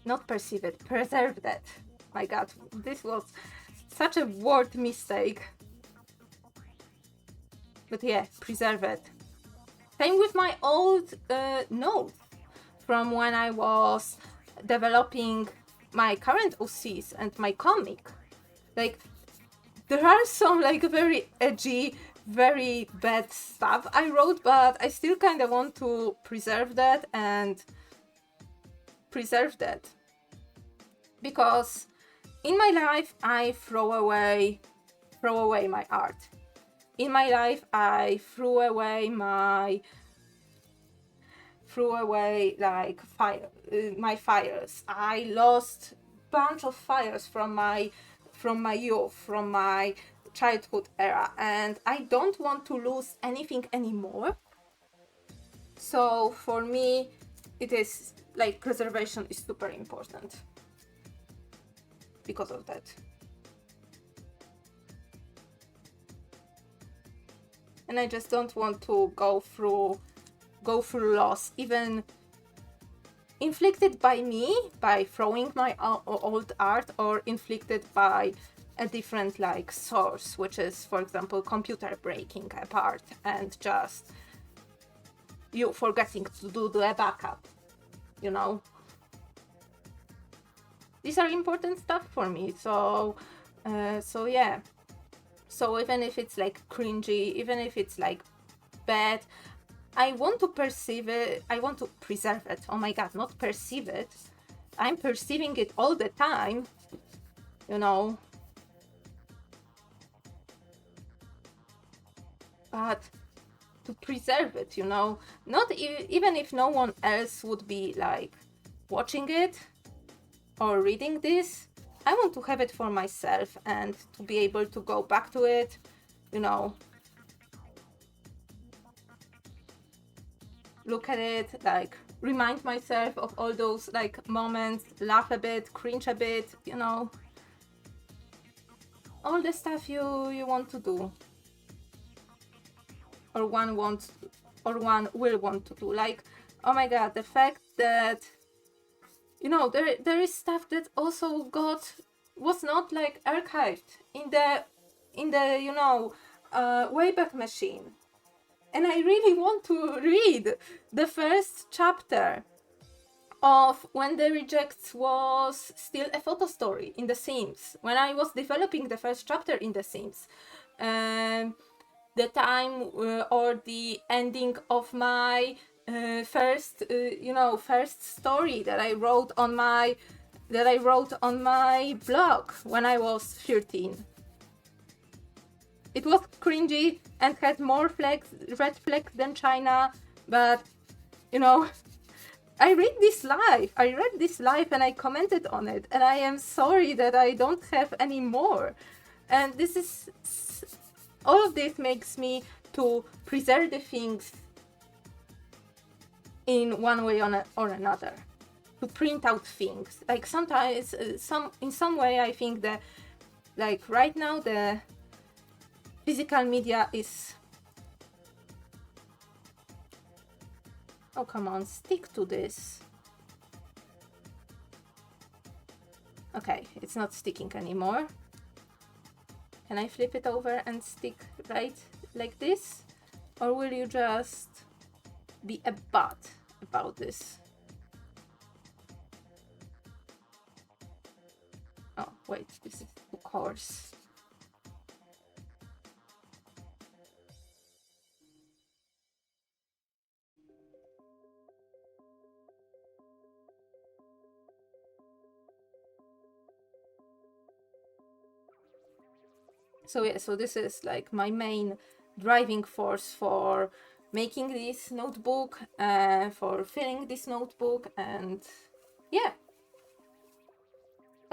Not perceive it, preserve that. My god, this was such a word mistake. But yeah, preserve it. Same with my old notes from when I was developing my current OCs and my comic. Like, there are some like very edgy, very bad stuff I wrote, but I still kind of want to preserve that because in my life I throw away my art. In my life I threw away like my files. I lost bunch of files from my youth, from my childhood era, and I don't want to lose anything anymore. So for me, it is like preservation is super important because of that. And I just don't want to go through loss, even inflicted by me, by throwing my old art, or inflicted by a different like source, which is, for example, computer breaking apart and just you forgetting to do the backup, you know. These are important stuff for me, so yeah. So even if it's like cringy, even if it's like bad, I want to perceive it, I want to preserve it. Oh my god, not perceive it. I'm perceiving it all the time, you know. But to preserve it, you know, not even if no one else would be like watching it or reading this, I want to have it for myself and to be able to go back to it, you know, look at it, like remind myself of all those like moments, laugh a bit, cringe a bit, you know, all the stuff you want to do, or one will want to do. Like, oh my god, the fact that, you know, there is stuff that also was not like archived in the you know, Wayback Machine. And I really want to read the first chapter of when The Rejects was still a photo story in The Sims, when I was developing the first chapter in The Sims. The time or the ending of my first story that I wrote on my blog when I was 13. It was cringy and had more red flags than China, but you know, I read this live and I commented on it, and I am sorry that I don't have any more. And this is all of this makes me to preserve the things in one way or another, to print out things. Like sometimes, in some way, I think that, like right now, the physical media is. Oh come on, stick to this. Okay, it's not sticking anymore. Can I flip it over and stick right like this? Or will you just be a butt about this? Oh, wait, this is too coarse. So yeah, so this is like my main driving force for making this notebook, for filling this notebook, and yeah.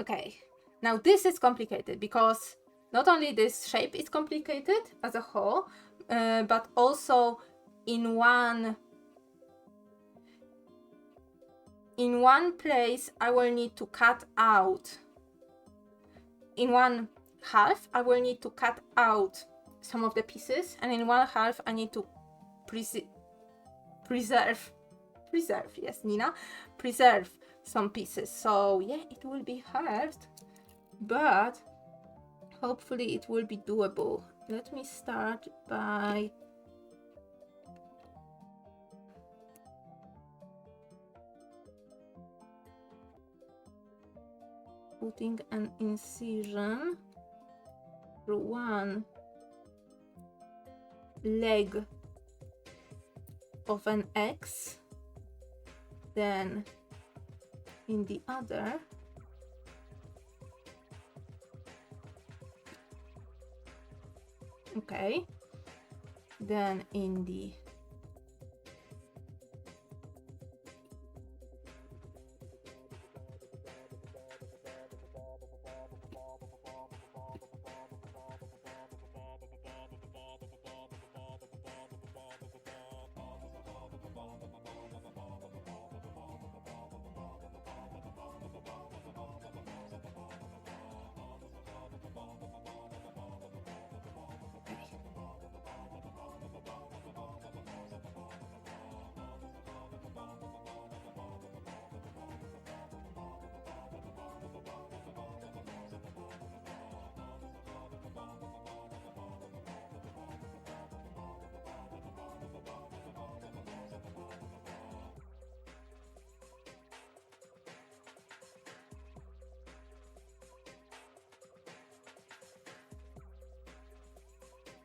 Okay, now this is complicated because not only this shape is complicated as a whole, but also in one place I will need to cut out. In one half I will need to cut out some of the pieces, and in one half I need to preserve, yes, Nina, preserve some pieces. So yeah, it will be hard, but hopefully it will be doable. Let me start by putting an incision through one leg of an X, then in the other okay, then in the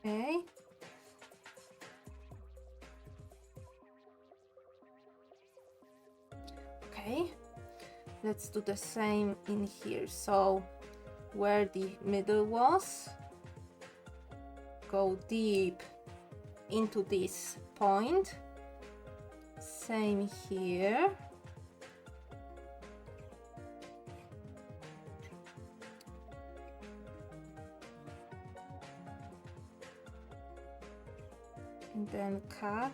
okay. Okay, let's do the same in here. So where the middle was, go deep into this point. Same here. And then cut.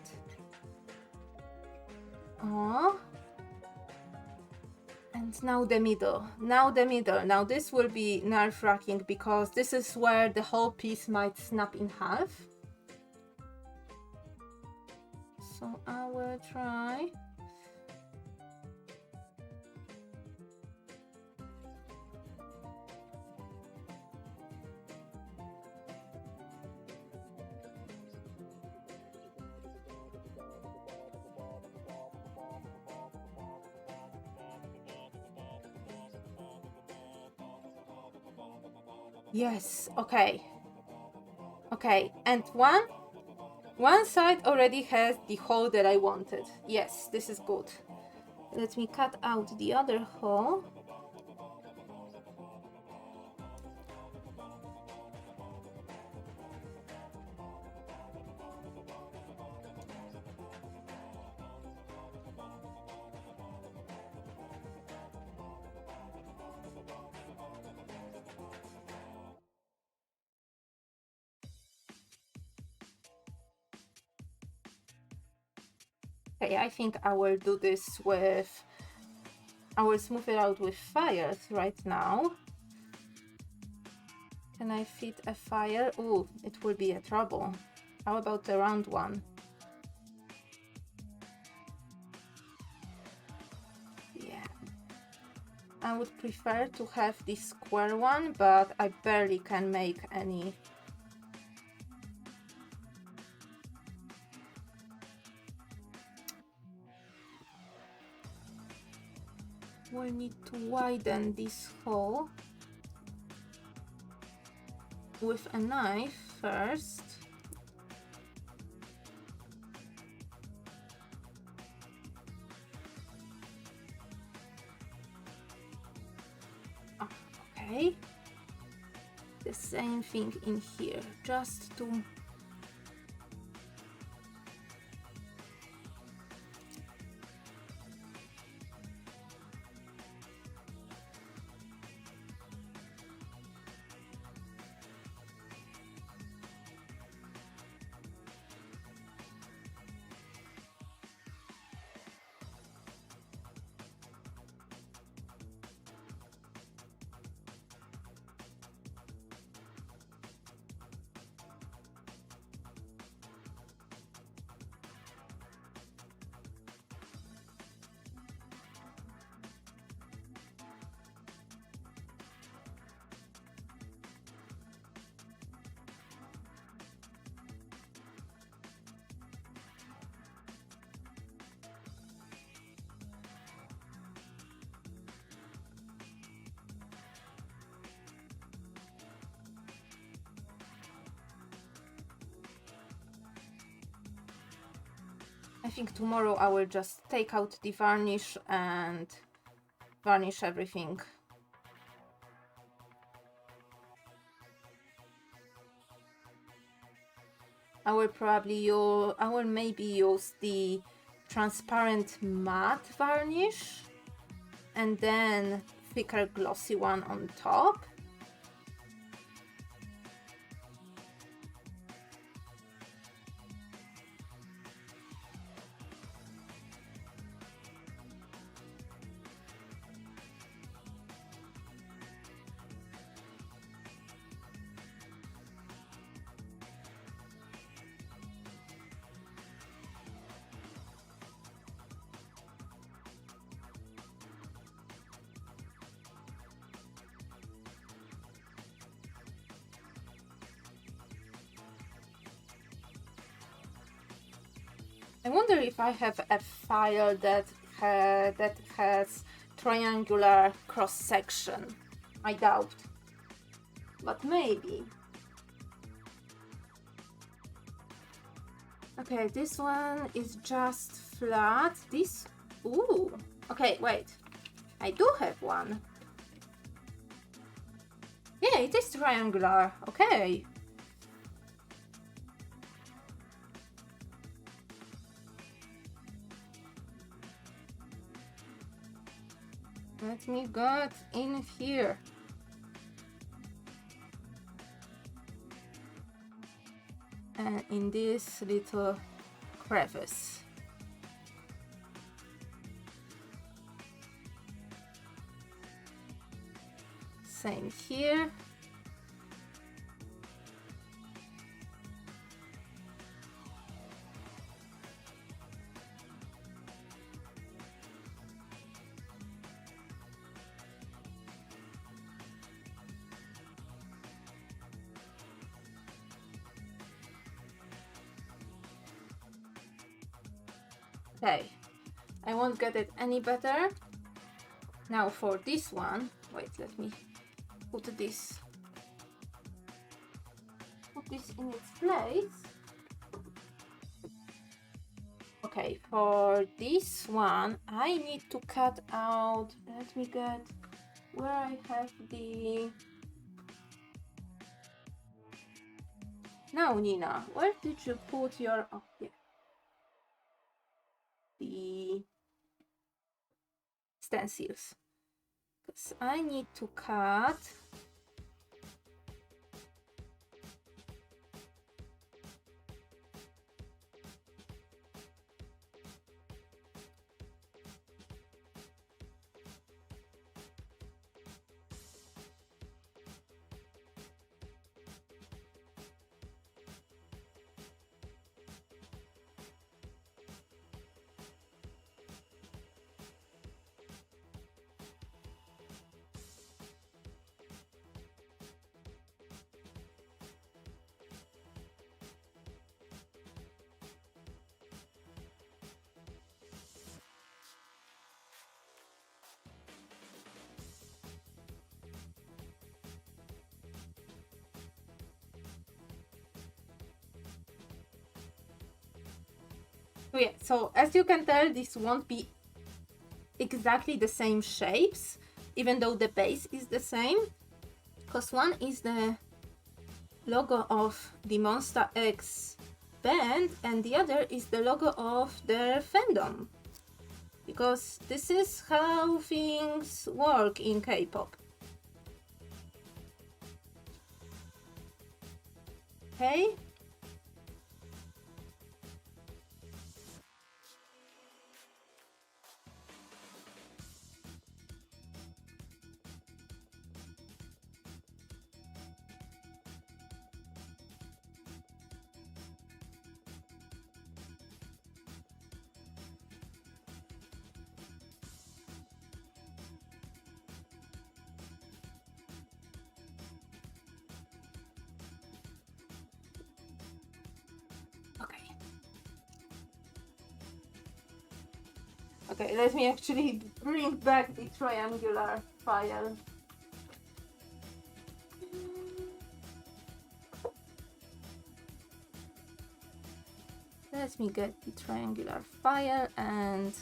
And now the middle. Now the middle. Now this will be nerve-wracking because this is where the whole piece might snap in half. So I will try. Yes, okay. Okay, and one side already has the hole that I wanted. Yes, this is good. Let me cut out the other hole. Okay, I think I will do this with, I will smooth it out with fires right now. Can I fit a fire? Ooh, it will be a trouble. How about the round one? Yeah. I would prefer to have this square one, but I barely can make any. We'll need to widen this hole with a knife first. Okay. The same thing in here, just to I think tomorrow I will just take out the varnish and varnish everything. I will maybe use the transparent matte varnish and then thicker glossy one on top. I wonder if I have a file that has triangular cross section. I doubt, but maybe. Okay, this one is just flat. This, ooh, okay, wait, I do have one. Yeah, it is triangular, okay. Let me get in here. And in this little crevice. Same here. Okay, I won't get it any better. Now for this one, wait, let me put this in its place. Okay, for this one, I need to cut out, let me get where I have the... Now, Nina, where did you put your... Oh, yeah. The stencils, because I need to cut Oh yeah, so as you can tell, this won't be exactly the same shapes, even though the base is the same, because one is the logo of the Monsta X band and the other is the logo of their fandom, because this is how things work in K-pop. Okay. Okay, let me actually bring back the triangular file. let me get the triangular file and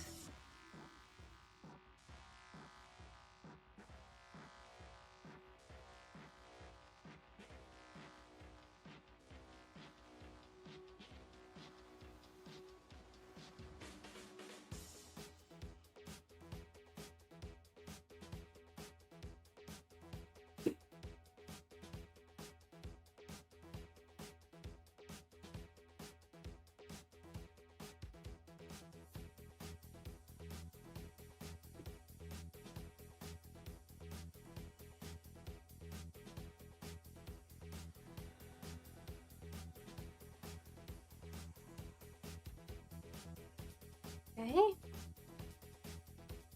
okay.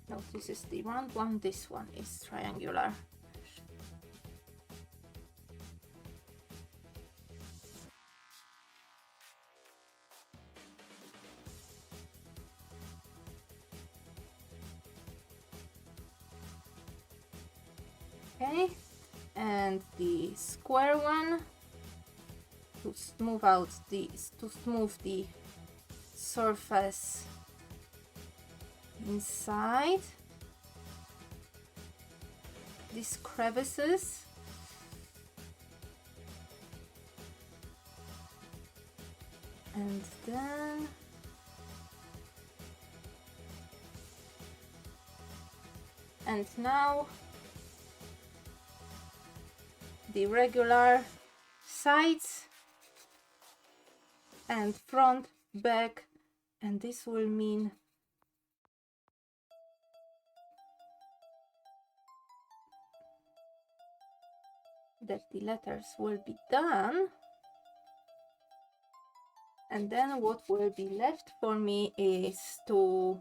No, this is the round one, this one is triangular. Okay, and the square one to smooth out the surface inside these crevices. And then now the regular sides and front, back, and this will mean that the letters will be done. And then what will be left for me is to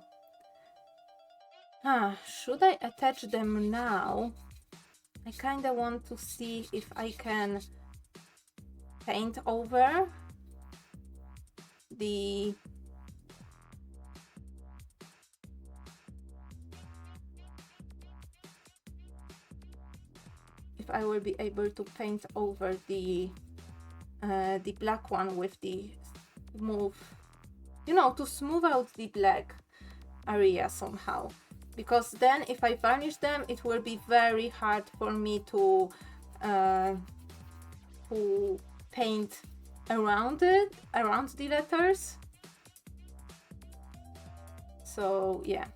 should I attach them now? I kind of want to see if I can paint over the I will be able to paint over the black one with the smooth, you know, to smooth out the black area somehow. Because then if I varnish them, it will be very hard for me to paint around it, around the letters. So yeah.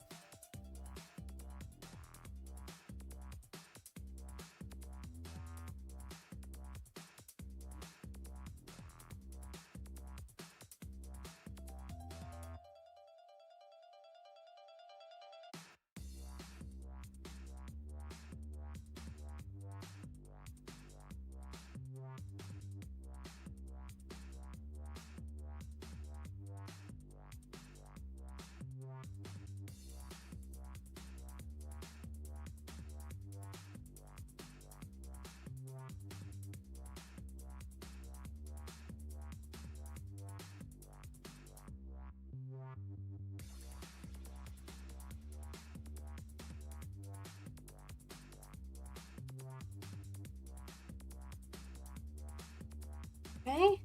Okay,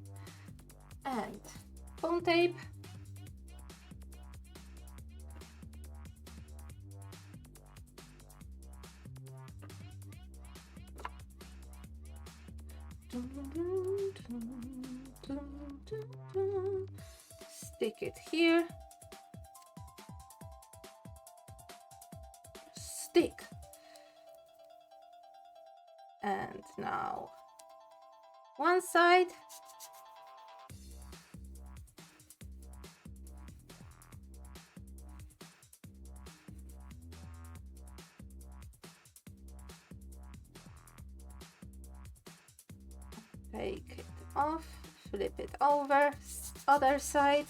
and foam tape. Stick it here. Stick. And now one side. Take it off, flip it over, other side.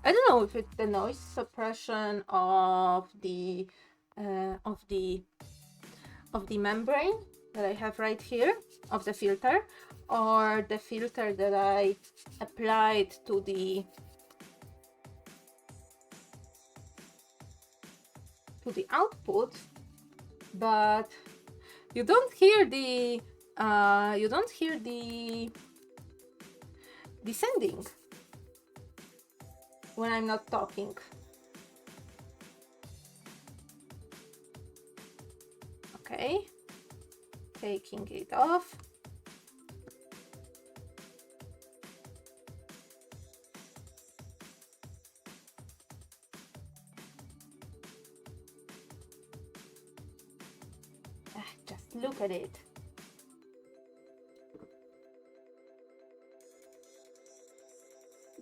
I don't know if it's the noise suppression of the membrane that I have right here, of the filter, or the filter that I applied to the output, but you don't hear the descending when I'm not talking. Okay, taking it off. Just look at it.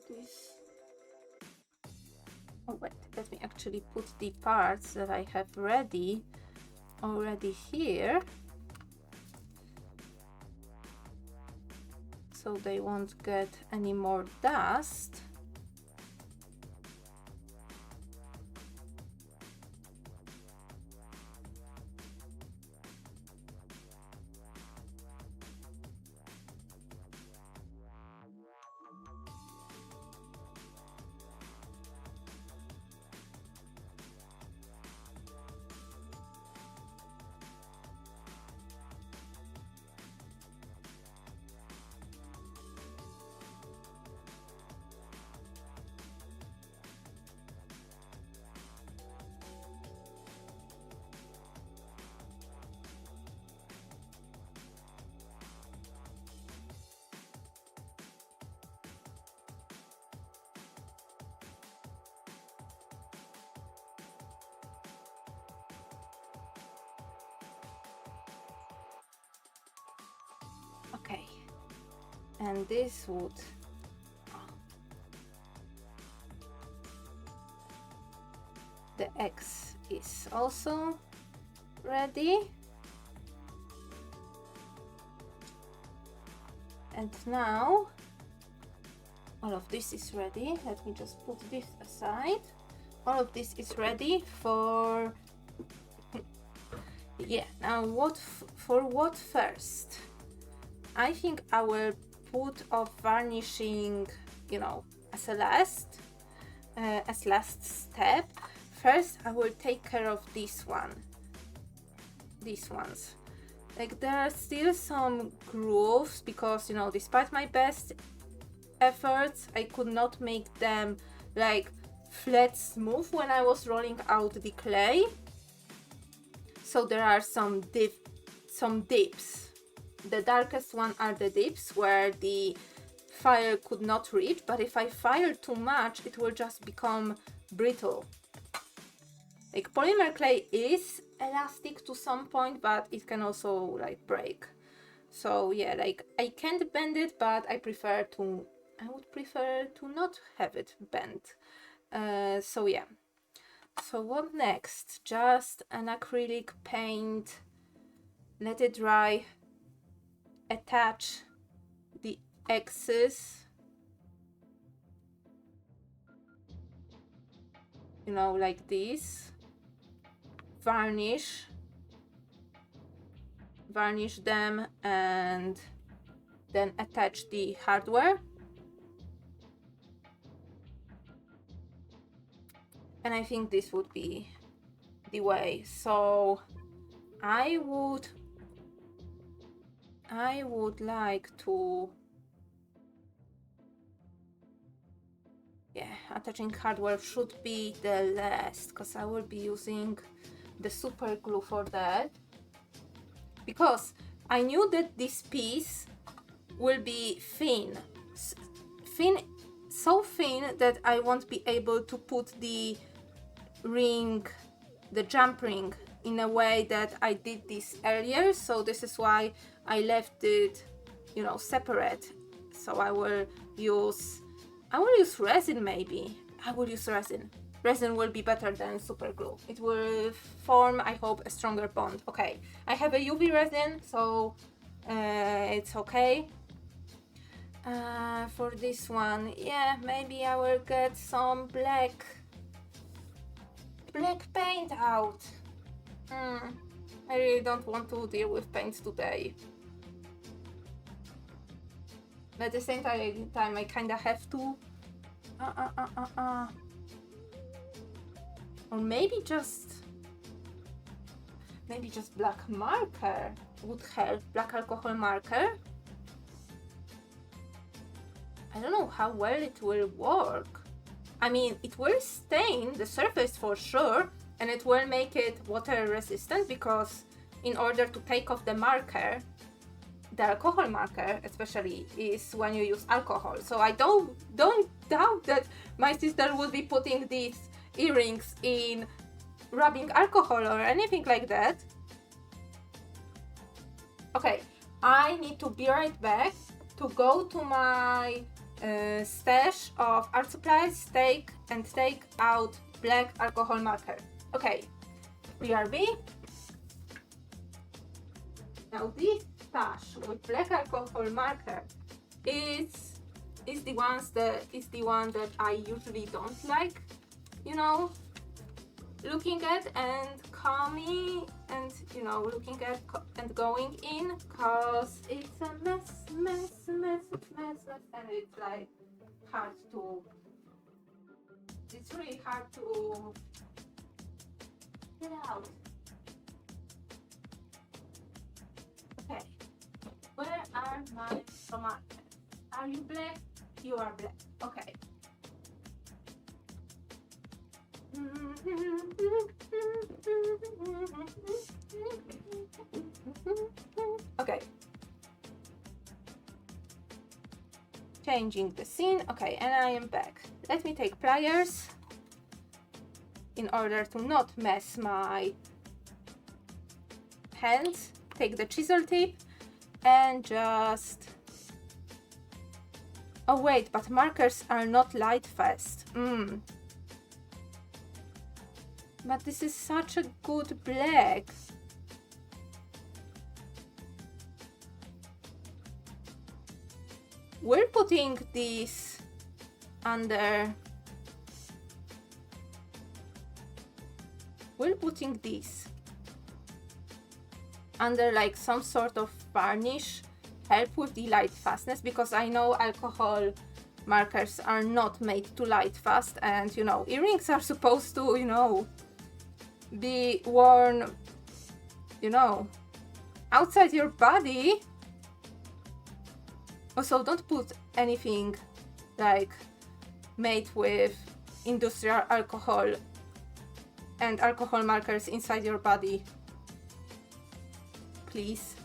This. Oh wait, let me actually put the parts that I have ready already here, so they won't get any more dust. Okay, and this would the X is also ready, and now all of this is ready. Let me just put this aside. All of this is ready for yeah. Now what for what first? I think I will put off varnishing, you know, as last step. First, I will take care of this one. These ones. Like, there are still some grooves because, you know, despite my best efforts, I could not make them like flat smooth when I was rolling out the clay. So there are some dips. The darkest one are the dips where the fire could not reach, but if I fire too much, it will just become brittle. Like, polymer clay is elastic to some point, but it can also like break. So yeah, like I can't bend it, but I would prefer to not have it bent. So yeah. So what next? Just an acrylic paint, let it dry, attach the X's, you know, like this, varnish them, and then attach the hardware. And I think this would be the way. So I would like to, yeah, attaching hardware should be the last, because I will be using the super glue for that, because I knew that this piece will be so thin that I won't be able to put the ring, the jump ring, in a way that I did this earlier. So this is why I left it, you know, separate. So I will use resin. Maybe I will use resin. Resin will be better than super glue. It will form, I hope, a stronger bond. Okay, I have a UV resin, so it's okay. For this one, yeah, maybe I will get some black paint out. I really don't want to deal with paint today. But at the same time, I kinda have to. Or maybe just maybe just black marker would help, black alcohol marker. I don't know how well it will work. I mean, it will stain the surface for sure, and it will make it water resistant, because in order to take off the marker, the alcohol marker especially, is when you use alcohol. So I don't doubt that my sister would be putting these earrings in rubbing alcohol or anything like that. Okay, I need to be right back to go to my stash of art supplies, take out black alcohol marker. Okay, BRB. Now this stash with black alcohol marker is the one that I usually don't like, you know, looking at and coming and, you know, looking at and going in, cause it's a mess, and it's like hard to, it's really hard to get out. Okay, where are my tomatoes? Are you black? You are black. Okay. Okay. Changing the scene. Okay, and I am back. Let me take pliers in order to not mess my hands. Take the chisel tip and just... Oh wait, but markers are not light fast. But this is such a good black. We're putting this under... We're putting this under like some sort of varnish, help with the light fastness, because I know alcohol markers are not made to light fast, and you know, earrings are supposed to, you know, be worn, you know, outside your body. Also, don't put anything like made with industrial alcohol and alcohol markers inside your body, please.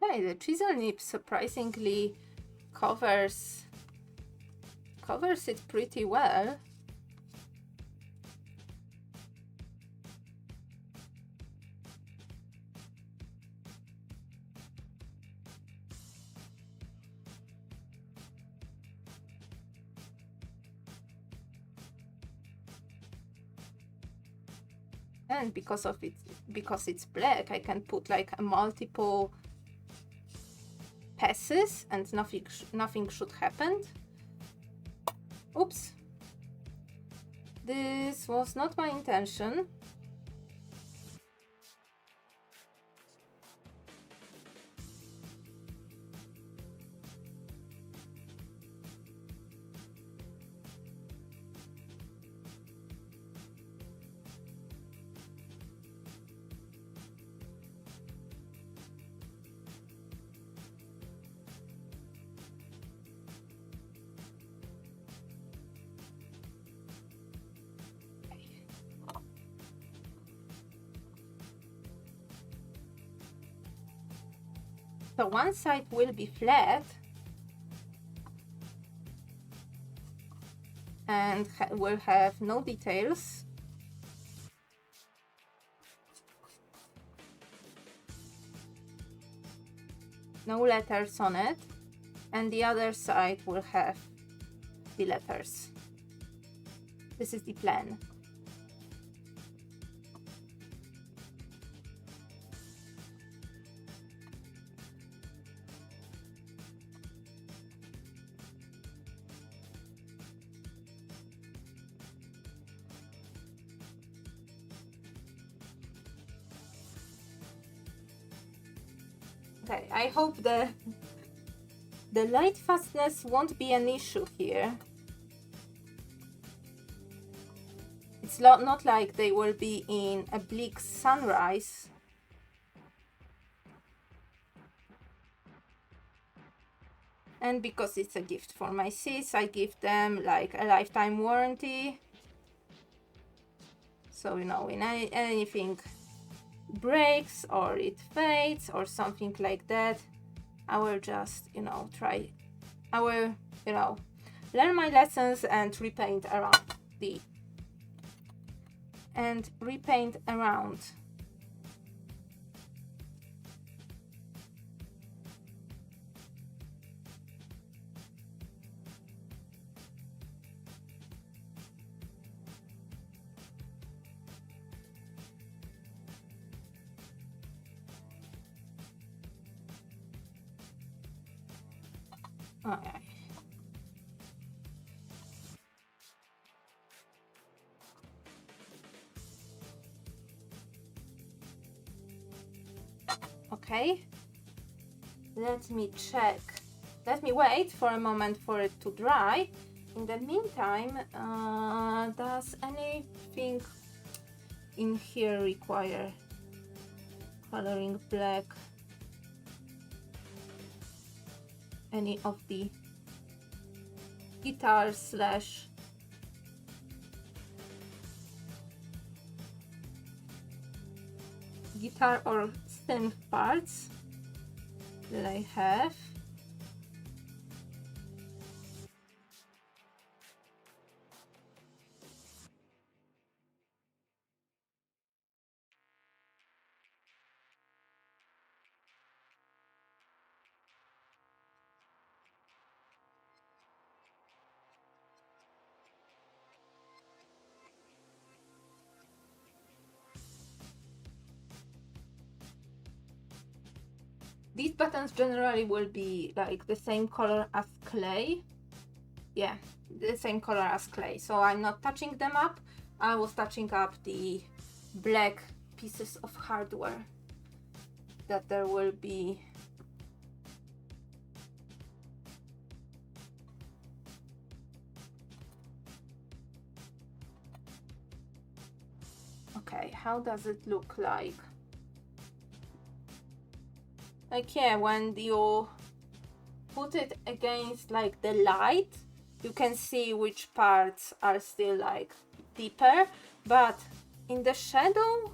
Okay, the chisel nib surprisingly covers it pretty well. And because it's black, I can put like a multiple passes and nothing should happen. Oops. This was not my intention. So one side will be flat and will have no details. No letters on it, and the other side will have the letters. This is the plan. Okay, I hope the light fastness won't be an issue here. It's not like they will be in a bleak sunrise. And because it's a gift for my sis, I give them like a lifetime warranty. So, you know, when anything breaks or it fades or something like that, I will just, you know, I will, you know, learn my lessons and repaint around Okay. Okay. Let me check. Let me wait for a moment for it to dry. In the meantime, does anything in here require coloring black? Any of the guitar slash guitar or synth parts that I have? These buttons generally will be like the same color as clay. Yeah, the same color as clay. So I'm not touching them up. I was touching up the black pieces of hardware that there will be. Okay, how does it look like? Like, yeah, when you put it against like the light, you can see which parts are still like deeper, but in the shadow,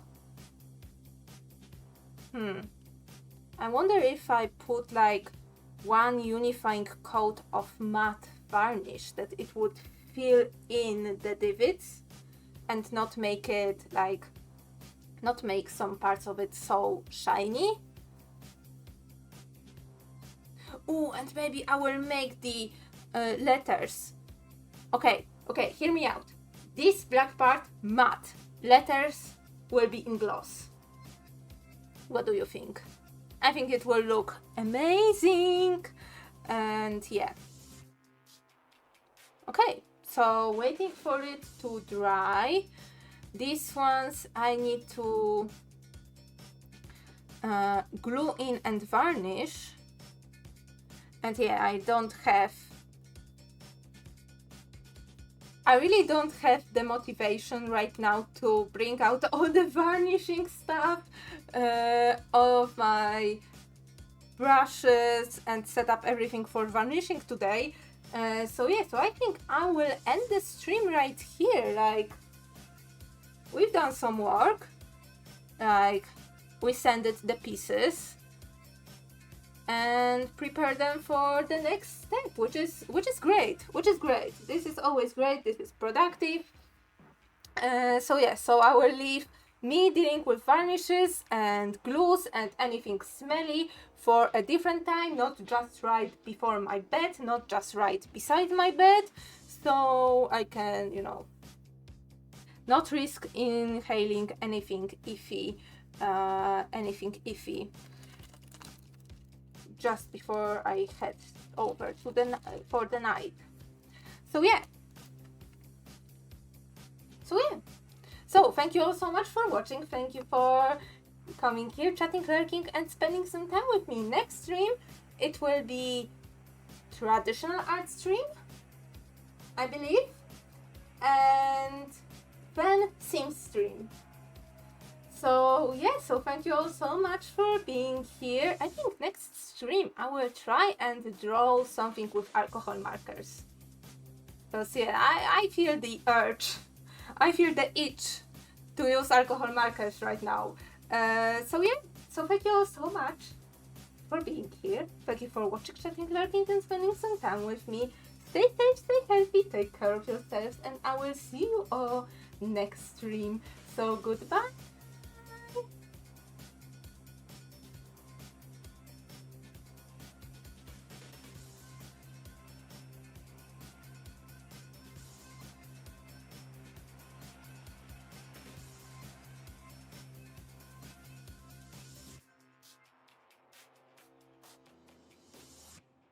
I wonder if I put like one unifying coat of matte varnish, that it would fill in the divots and not make it like, not make some parts of it so shiny. Oh, and maybe I will make the letters. Okay, hear me out. This black part, matte. Letters will be in gloss. What do you think? I think it will look amazing. And yeah. Okay, so waiting for it to dry. These ones I need to glue in and varnish. And yeah, I really don't have the motivation right now to bring out all the varnishing stuff of my brushes and set up everything for varnishing today. So yeah, so I think I will end the stream right here. Like, we've done some work. Like, we sanded the pieces and prepare them for the next step, which is great. This is always great. This is productive. So yeah, so I will leave me dealing with varnishes and glues and anything smelly for a different time, not just right before my bed, not just right beside my bed, so I can, you know, not risk inhaling anything iffy, just before I head over to for the night. So yeah. So thank you all so much for watching. Thank you for coming here, chatting, lurking, and spending some time with me. Next stream, it will be traditional art stream, I believe, and then Sims stream. So yeah, so thank you all so much for being here. I think next stream I will try and draw something with alcohol markers. Because yeah, I feel the urge, I feel the itch to use alcohol markers right now. So yeah, so thank you all so much for being here. Thank you for watching, chatting, lurking, and spending some time with me. Stay safe, stay healthy, take care of yourselves, and I will see you all next stream. So goodbye.